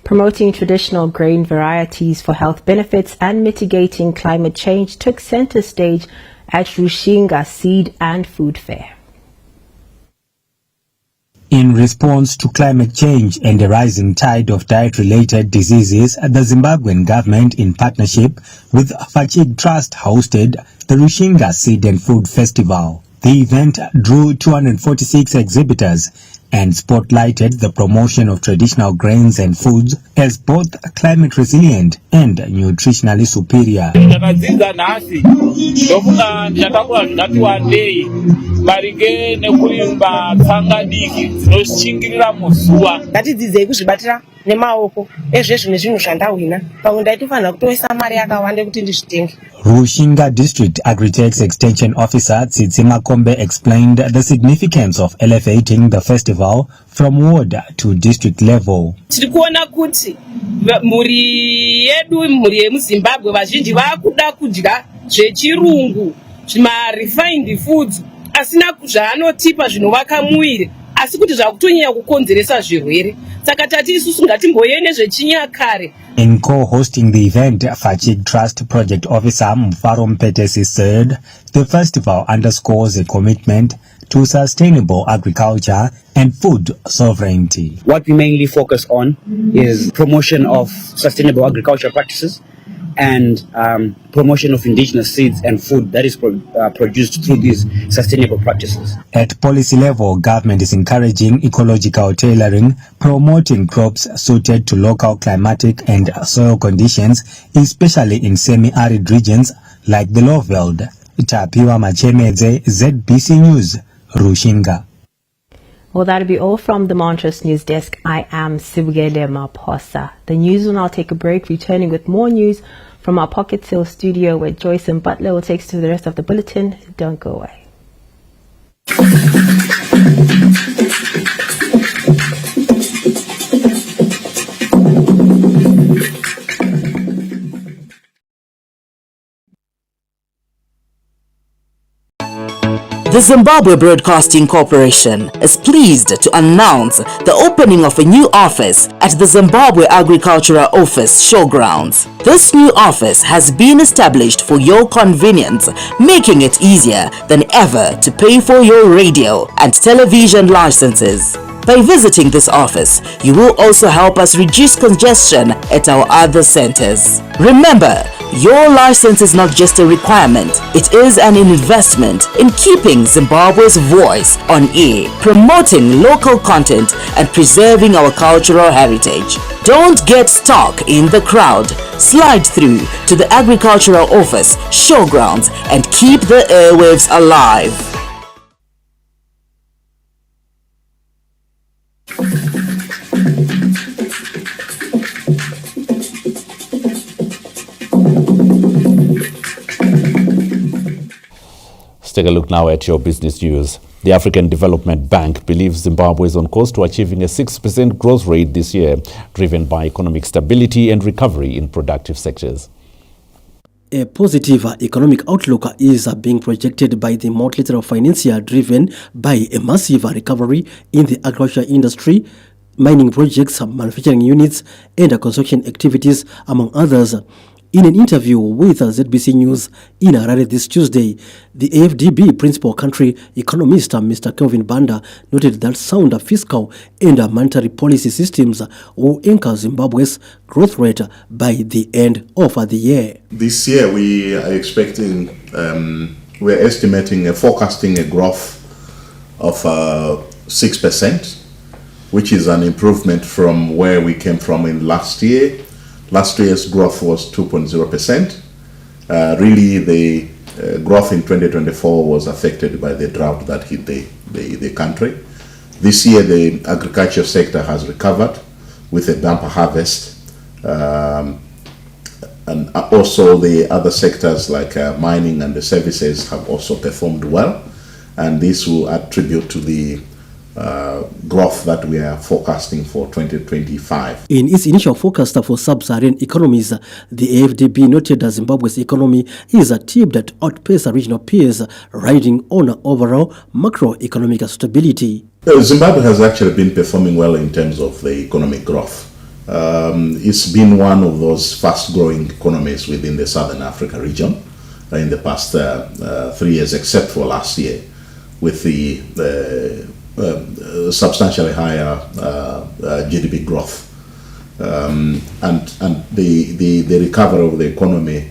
Promoting traditional grain varieties for health benefits and mitigating climate change took center stage at Rushinga Seed and Food Fair. In response to climate change and the rising tide of diet-related diseases, the Zimbabwean government, in partnership with Fachig Trust, hosted the Rushinga Seed and Food Festival. The event drew 246 exhibitors and spotlighted the promotion of traditional grains and foods as both climate resilient and nutritionally superior. Rushinga District Agri-Tax Extension Officer Tsitsima Kombe explained the significance of elevating the festival from ward to district level. Tirikuona kuti muri yemuZimbabwe vazhinji vakuda kudya zvechirungu, zvima refined foods, asina zvaanotipa zvinovaka muviri, asi kuti zvakutonyanya kukonzeresa zvirwere. Saka tati isusu ngatimboyene zvechinyakare. In co-hosting the event, Fachig Trust Project Officer Mfaro Mpetesi said the festival underscores a commitment to sustainable agriculture and food sovereignty. What we mainly focus on is promotion of sustainable agricultural practices and promotion of indigenous seeds and food that is produced through these sustainable practices. At policy level, government is encouraging ecological tailoring, promoting crops suited to local climatic and soil conditions, especially in semi-arid regions like the Lowveld. Tapiwa Machemeze, ZBC News, Rushinga. Well, that'll be all from the Montrose News Desk. I am Sibugele Maposa. The news will now take a break, returning with more news from our Pocket Hill studio where Joyce and Butler will take us to the rest of the bulletin. Don't go away. The Zimbabwe Broadcasting Corporation is pleased to announce the opening of a new office at the Zimbabwe Agricultural Office Showgrounds. This new office has been established for your convenience, making it easier than ever to pay for your radio and television licenses. By visiting this office, you will also help us reduce congestion at our other centers. Remember, your license is not just a requirement, it is an investment in keeping Zimbabwe's voice on air, promoting local content and preserving our cultural heritage. Don't get stuck in the crowd. Slide through to the Agricultural Office Showgrounds and keep the airwaves alive. Let's take a look now at your business news. The African Development Bank believes Zimbabwe is on course to achieving a 6% growth rate this year, driven by economic stability and recovery in productive sectors. A positive economic outlook is being projected by the multilateral financier, driven by a massive recovery in the agriculture industry, mining projects, manufacturing units, and construction activities, among others. In an interview with ZBC News in Harare this Tuesday, the AFDB principal country economist, Mr. Kelvin Banda, noted that sound fiscal and monetary policy systems will anchor Zimbabwe's growth rate by the end of the year. This year we are expecting, we're estimating, forecasting a growth of 6%, which is an improvement from where we came from in last year. Last year's growth was 2.0%. Really, the growth in 2024 was affected by the drought that hit the country. This year, the agriculture sector has recovered with a bumper harvest. And also the other sectors like mining and the services have also performed well. And this will attribute to the growth that we are forecasting for 2025. In its initial forecast for sub-Saharan economies, the AFDB noted that Zimbabwe's economy is tipped to outpace regional peers, riding on overall macroeconomic stability. Zimbabwe has actually been performing well in terms of the economic growth. It's been one of those fast-growing economies within the Southern Africa region in the past 3 years, except for last year, with the substantially higher GDP growth, and the recovery of the economy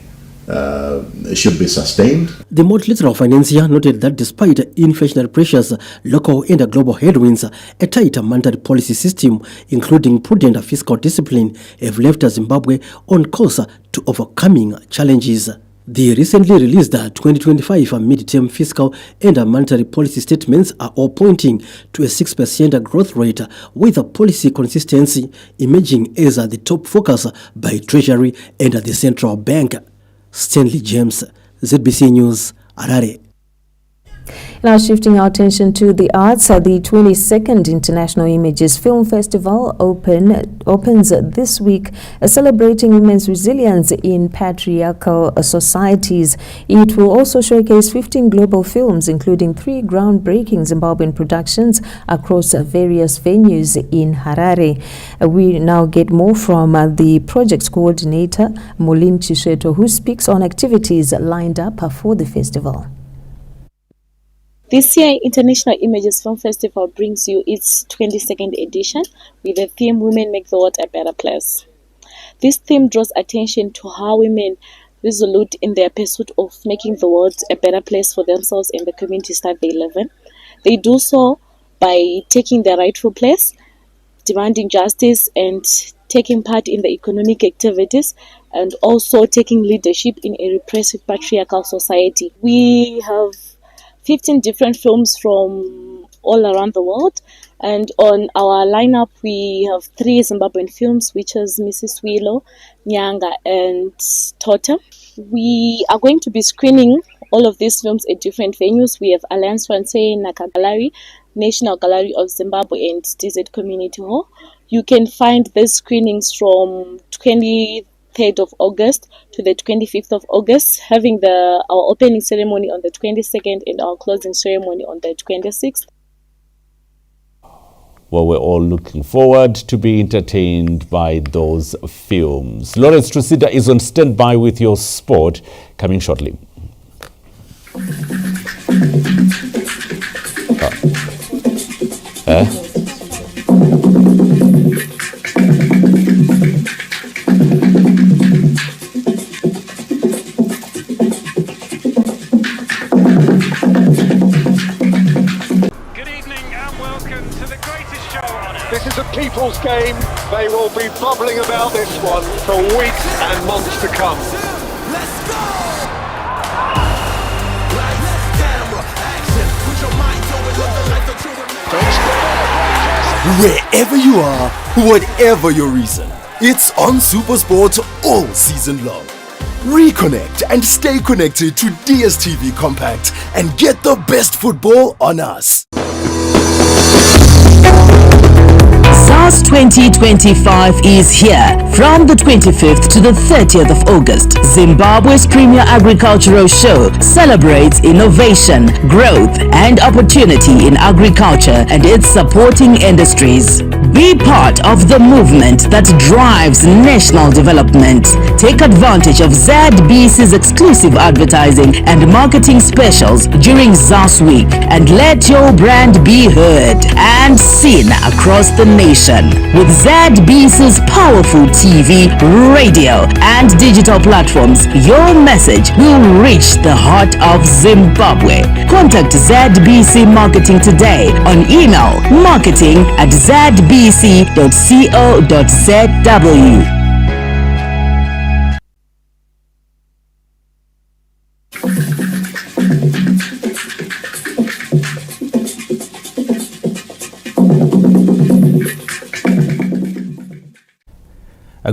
should be sustained. The multilateral financier noted that despite inflationary pressures, local and global headwinds, a tighter monetary policy system, including prudent fiscal discipline, have left Zimbabwe on course to overcoming challenges. The recently released 2025 mid-term fiscal and monetary policy statements are all pointing to a 6% growth rate, with policy consistency emerging as the top focus by Treasury and the Central Bank. Stanley James, ZBC News, Harare. Now shifting our attention to the arts, the 22nd International Images Film Festival opens this week, celebrating women's resilience in patriarchal societies. It will also showcase 15 global films, including 3 groundbreaking Zimbabwean productions across various venues in Harare. We now get more from the project's coordinator, Mourning, who speaks on activities lined up for the festival. This year, International Images Film Festival brings you its 22nd edition with the theme Women Make the World a Better Place. This theme draws attention to how women resolute in their pursuit of making the world a better place for themselves and the communities that they live in. They do so by taking their rightful place, demanding justice and taking part in the economic activities, and also taking leadership in a repressive patriarchal society. We have 15 different films from all around the world, and on our lineup we have 3 Zimbabwean films, which is Mrs. Willow, Nyanga and Tota. We are going to be screening all of these films at different venues. We have Alliance Francaise, Naka Gallery, National Gallery of Zimbabwe and DZ Community Hall. You can find these screenings from 23rd of August to the 25th of August, having our opening ceremony on the 22nd and our closing ceremony on the 26th. Well, we're all looking forward to be entertained by those films. Lawrence Trusida is on standby with your sport, coming shortly. This is a people's game. They will be bubbling about this one for weeks and months to come. Let's go! Lights, camera, action. Put your mind on it, live the life that you remember. Wherever you are, whatever your reason, it's on SuperSport all season long. Reconnect and stay connected to DSTV Compact and get the best football on us. ZAS 2025 is here. From the 25th to the 30th of August, Zimbabwe's premier agricultural show celebrates innovation, growth, and opportunity in agriculture and its supporting industries. Be part of the movement that drives national development. Take advantage of ZBC's exclusive advertising and marketing specials during ZAS Week and let your brand be heard and seen across the nation. With ZBC's powerful TV, radio, and digital platforms, your message will reach the heart of Zimbabwe. Contact ZBC Marketing today on email marketing@zbc.co.zw.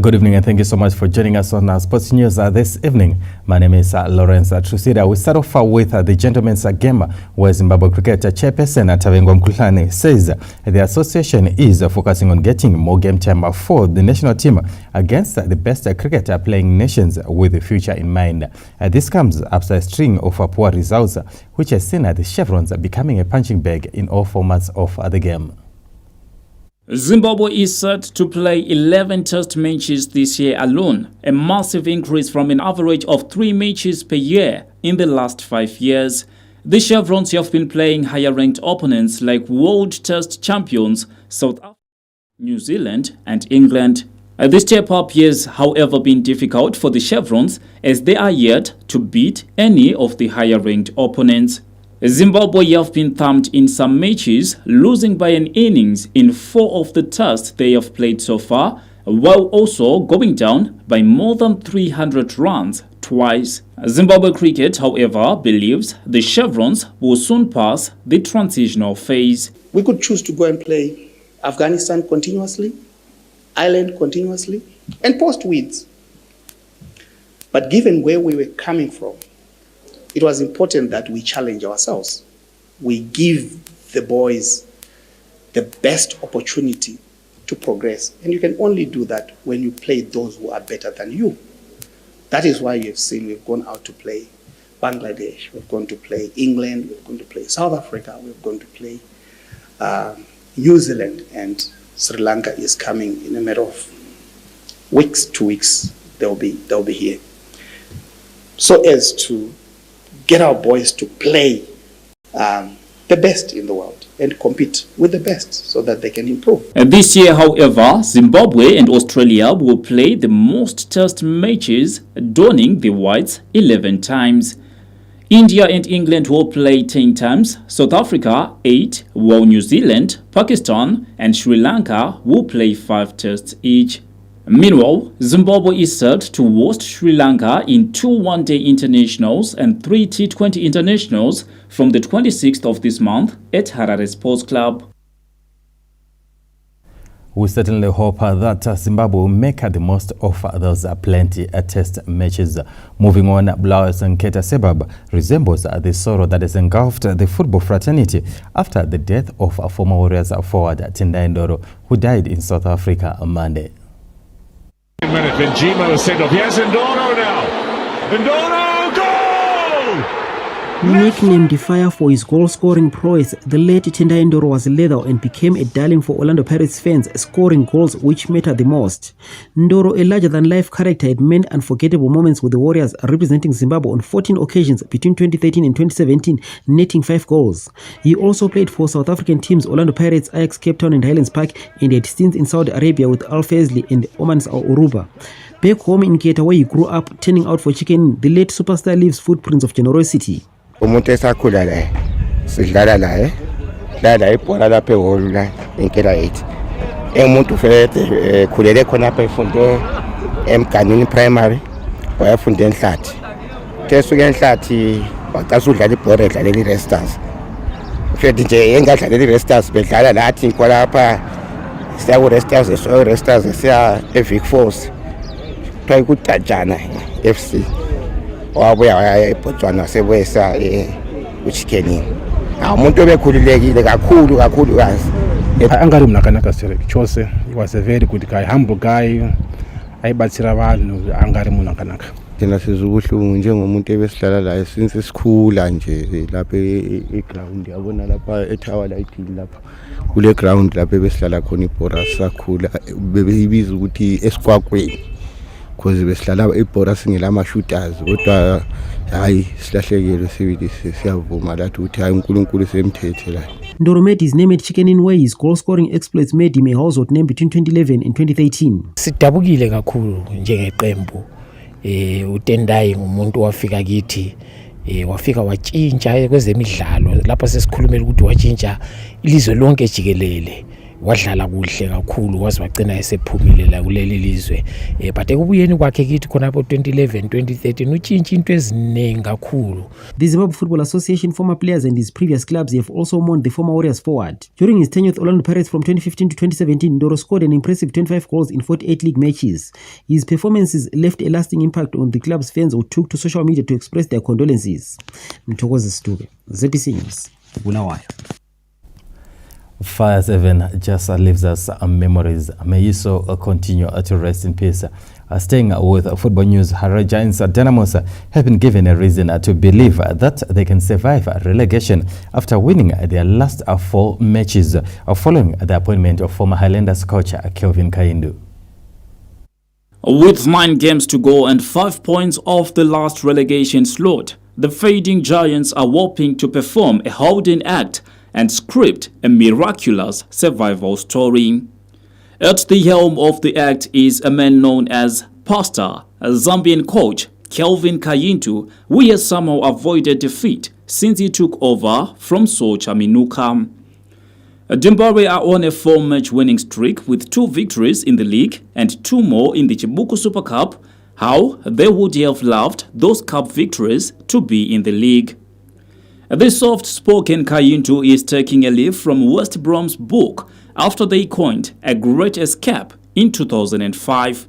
Good evening and thank you so much for joining us on Sports News this evening. My name is Lawrence Trusida. We start off with the gentleman's game where Zimbabwe cricketer chairperson Tavengwa Mkuhlane says the association is focusing on getting more game time for the national team against the best cricketer playing nations with the future in mind. This comes after a string of poor results which has seen the Chevrons becoming a punching bag in all formats of the game. Zimbabwe is set to play 11 test matches this year alone, a massive increase from an average of 3 matches per year in the last 5 years. The Chevrons have been playing higher-ranked opponents like world test champions South Africa, New Zealand and England. The step-up has, however, been difficult for the Chevrons as they are yet to beat any of the higher-ranked opponents. Zimbabwe have been thumped in some matches, losing by an innings in 4 of the tests they have played so far, while also going down by more than 300 runs twice. Zimbabwe Cricket, however, believes the Chevrons will soon pass the transitional phase. We could choose to go and play Afghanistan continuously, Ireland continuously, and post wins. But given where we were coming from, it was important that we challenge ourselves. we give the boys the best opportunity to progress. And you can only do that when you play those who are better than you. That is why you've seen we've gone out to play Bangladesh, we've gone to play England, we've gone to play South Africa, we've gone to play New Zealand, and Sri Lanka is coming in a matter of weeks, 2 weeks, they'll be here. So as to get our boys to play the best in the world and compete with the best so that they can improve. And this year, however, Zimbabwe and Australia will play the most test matches, donning the whites 11 times. India and England will play 10 times, South Africa 8, while New Zealand, Pakistan and Sri Lanka will play 5 tests each. Meanwhile, Zimbabwe is set to host Sri Lanka in 2 one-day internationals and 3 T20 internationals from the 26th of this month at Harare Sports Club. We certainly hope that Zimbabwe will make the most of those plenty test matches. Moving on, Blau's Nketa Sebab resembles the sorrow that has engulfed the football fraternity after the death of former Warriors forward Tendai Ndoro, who died in South Africa on Monday. Benjima was sent off. Yes, Ndoro now. Ndoro, goal! Nicknamed Fire for his goal-scoring prowess, the late Tendai Ndoro was lethal and became a darling for Orlando Pirates fans, scoring goals which mattered the most. Ndoro, a larger-than-life character, had many unforgettable moments with the Warriors, representing Zimbabwe on 14 occasions between 2013 and 2017, netting 5 goals. He also played for South African teams Orlando Pirates, Ajax Cape Town and Highlands Park, and had stints in Saudi Arabia with Al Fazli and Oman's Al Uruba. Back home in Nketa, where he grew up, turning out for chicken, the late superstar leaves footprints of generosity. Umuntu esakhula la sidlala la dlala ibhola lapha eholu la enkela yethu umuntu ufethe khulele khona lapha efunde emganini primary wayafunda enhlathi tesuke enhlathi waqasa udlala ibhola edlalela iRestars ufethe nje engadlalela iRestars bedlala lathi inkwalapha siya kuRestars so iRestars siya eVic Force try kutatjana FC wabuya waya eBotswana sebuyesa uChikenini umuntu obekhululekile kakhulu kazi angari mnakanaka sir chose he was a very good guy, humble guy, ayibathira abantu angari mnakanaka. Thina sizubuhlungu njengomuntu ebesidlala la since isikhula nje lapha eground yabona lapha eTower Lighting lapha kule ground lapha ebesidlala khona ibhola sakhula bebeyibiza ukuthi esikwakwini because besidlala ibhola singela shooters kodwa hayi silahlekile sibili siyavuma lathi uthi hayi uNkulunkulu semthethe la. Ndoro made his name at Chicken where his goal-scoring exploits made him a household name between 2011 and 2013. Sidabukile kakhulu njengeqembu uTendai ngumuntu wafika kithi wafika watshintsha kwezemidlalo lapha sesikhulumela ukuthi watshintsha ilizwe lonke jikelele. Wadlala kuhle kakhulu waze wagcina esephumelela kuleli lizwe but ekubuyeni kwakhe kithi khona lapho 2011 2013 utshintsha into eziningi kakhulu. The Zimbabwe Football Association former players and his previous clubs have also mourned the former Warriors forward. During his tenure with Orlando Pirates from 2015 to 2017, Ndoro scored an impressive 25 goals in 48 league matches. His performances left a lasting impact on the club's fans who took to social media to express their condolences. Mthokoze Stube, ZBC News, Bulawayo. Fire 7 just leaves us memories. May you so continue to rest in peace. Staying with football news, Harare Giants Dynamos have been given a reason to believe that they can survive relegation after winning their last 4 matches following the appointment of former Highlanders coach Kelvin Kayindu. With 9 games to go and 5 points off the last relegation slot, the fading Giants are hoping to perform a holding act and script a miraculous survival story. At the helm of the act is a man known as Pastor, a Zambian coach Kelvin Kayindu, who has somehow avoided defeat since he took over from Socha Minuka. Zimbabwe are on a 4-match winning streak with 2 victories in the league and 2 more in the Chibuku Super Cup. How they would have loved those cup victories to be in the league. The soft-spoken Kayindu is taking a leaf from West Brom's book after they coined a great escape in 2005.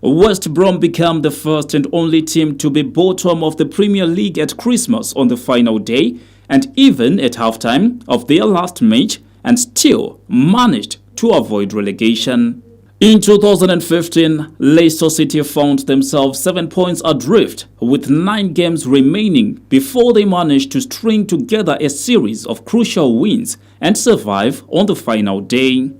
West Brom became the first and only team to be bottom of the Premier League at Christmas on the final day and even at halftime of their last match, and still managed to avoid relegation. In 2015, Leicester City found themselves 7 points adrift with 9 games remaining before they managed to string together a series of crucial wins and survive on the final day.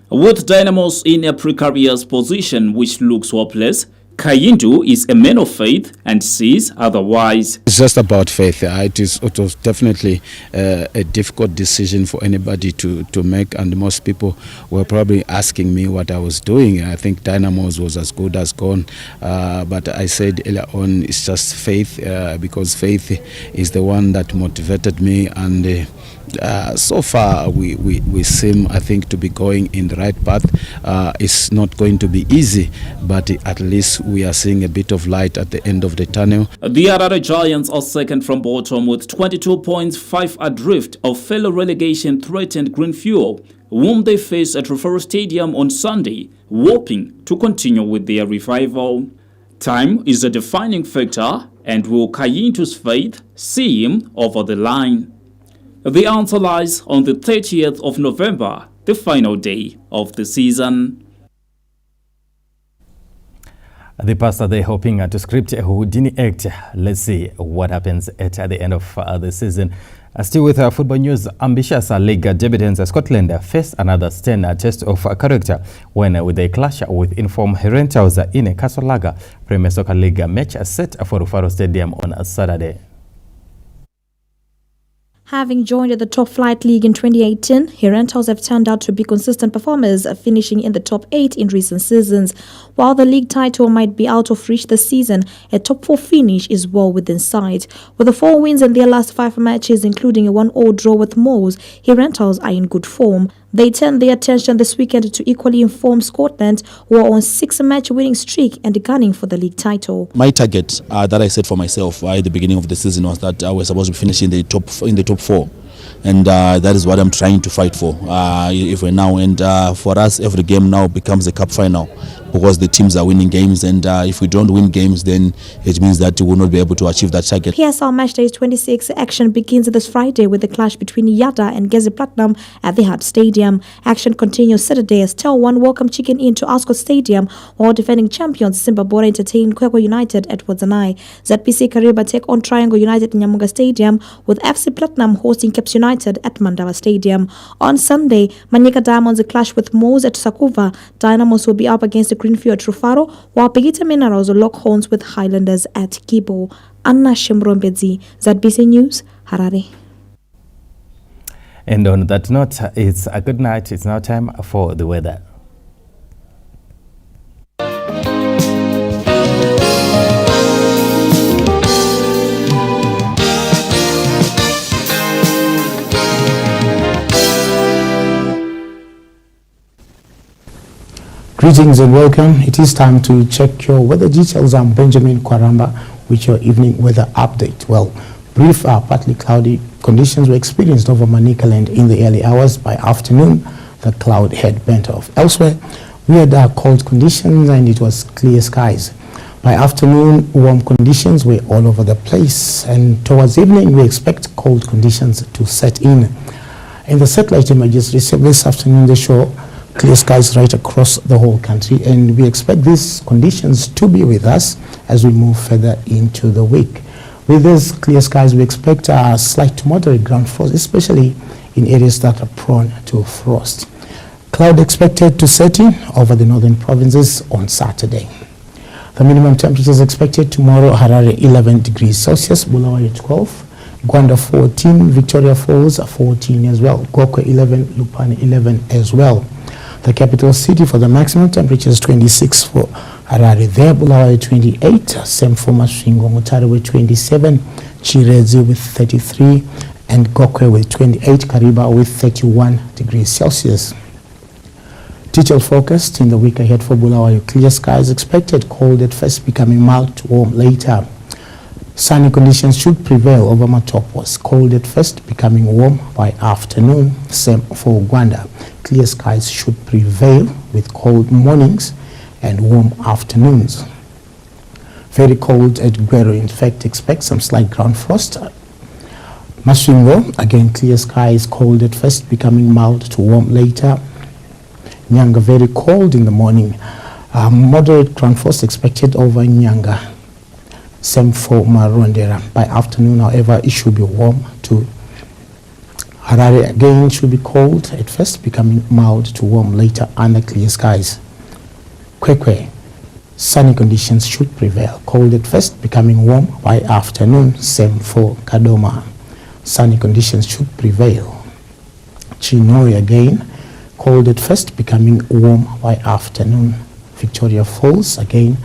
With Dynamos in a precarious position which looks hopeless, Kayindu is a man of faith and sees otherwise. It's just about faith. It was definitely a difficult decision for anybody to make, and most people were probably asking me what I was doing. I think Dynamos was as good as gone, but I said earlier on it's just faith, because faith is the one that motivated me, and so far we seem, I think, to be going in the right path. It's not going to be easy, but at least we are seeing a bit of light at the end of the tunnel. The Harare Giants are second from bottom with 22 points, 5 adrift of fellow relegation-threatened Green Fuel, whom they face at Rufaro Stadium on Sunday, hoping to continue with their revival. Time is a defining factor, and will Kayindu's faith see him over the line? The answer lies on the 30th of November, the final day of the season. The pastor, they're hoping to script a Houdini act. Let's see what happens at the end of the season. Still with football news, ambitious league debutants Scotland faced another stern test of character when with a clash with informed Rentals in a Castle Premier Soccer League match set for Rufaro Stadium on Saturday. Having joined the top flight league in 2018, Rentals have turned out to be consistent performers, finishing in the top 8 in recent seasons. While the league title might be out of reach this season, a top 4 finish is well within sight. With the 4 wins in their last 5 matches, including a 1-0 draw with Moors, Rentals are in good form. They turned their attention this weekend to equally informed Scotland, who are on 6-match winning streak and gunning for the league title. My target that I set for myself at the beginning of the season was that I was supposed to finish in the top 4, and that is what I'm trying to fight for even now. And for us, every game now becomes a cup final, because the teams are winning games, and if we don't win games, then it means that we will not be able to achieve that target. PSL Matchday 26 action begins this Friday with the clash between Yada and Gezi Platinum at the Hart Stadium. Action continues Saturday as Tel 1 welcome chicken in to Ascot Stadium, while defending champions Zimbabwe entertain Kwekwe United at Wadzanai. ZPC Kariba take on Triangle United in Nyamunga Stadium, with FC Platinum hosting Caps United at Mandawa Stadium. On Sunday, Manyika Diamonds clash with Moors at Sakuva. Dynamos will be up against the Greenfield at Rufaro, while Pegita Minerals will lock horns with Highlanders at Kibo. Anna Shemrombedzi, ZBC News, Harare. And on that note, it's a good night. It's now time for the weather. Greetings and welcome. It is time to check your weather details. I'm Benjamin Kwaramba with your evening weather update. Well, brief, partly cloudy conditions were experienced over Manicaland in the early hours. By afternoon, the cloud had bent off. Elsewhere, we had cold conditions and it was clear skies. By afternoon, warm conditions were all over the place, and towards evening, we expect cold conditions to set in. In the satellite images received this afternoon, they show clear skies right across the whole country, and we expect these conditions to be with us as we move further into the week. With these clear skies, we expect a slight to moderate ground frost, especially in areas that are prone to frost. Cloud expected to set in over the northern provinces on Saturday. The minimum temperature is expected tomorrow: Harare 11 degrees Celsius, Bulawayo 12, Gwanda 14, Victoria Falls 14 as well, Gokwe 11, Lupane 11 as well. The capital city, for the maximum temperature is 26 for Harare there, Bulawayo 28, same for Masvingo, Mutare with 27, Chirezi with 33, and Gokwe with 28, Kariba with 31 degrees Celsius. Detailed forecast in the week ahead for Bulawayo: clear skies expected, cold at first, becoming mild to warm later. Sunny conditions should prevail over Matopos, cold at first, becoming warm by afternoon. Same for Uganda. Clear skies should prevail with cold mornings and warm afternoons. Very cold at Guero. In fact, expect some slight ground frost. Masvingo, again clear skies, cold at first, becoming mild to warm later. Nyanga, very cold in the morning. Moderate ground force expected over Nyanga. Same for Marondera. By afternoon, however, it should be warm too. Harare again should be cold at first, becoming mild to warm later under clear skies. Kwekwe, sunny conditions should prevail. Cold at first, becoming warm by afternoon. Same for Kadoma. Sunny conditions should prevail. Chinoi again, cold at first, becoming warm by afternoon. Victoria Falls, again,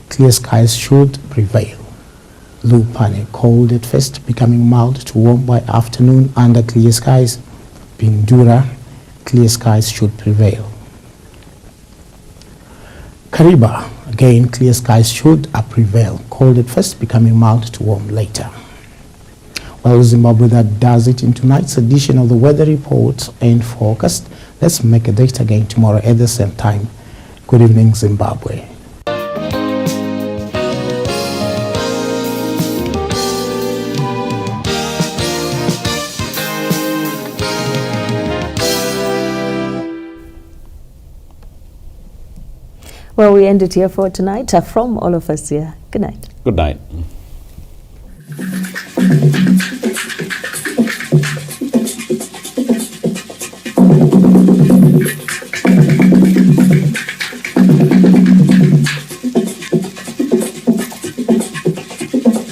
clear skies should prevail. Lupane, cold at first, becoming mild to warm by afternoon under clear skies. Bindura, clear skies should prevail. Kariba, again, clear skies should prevail. Cold at first, becoming mild to warm later. Well, Zimbabwe, that does it in tonight's edition of the weather report and forecast. Let's make a date again tomorrow at the same time. Good evening, Zimbabwe. Well, we end it here for tonight. From all of us here, good night. Good night.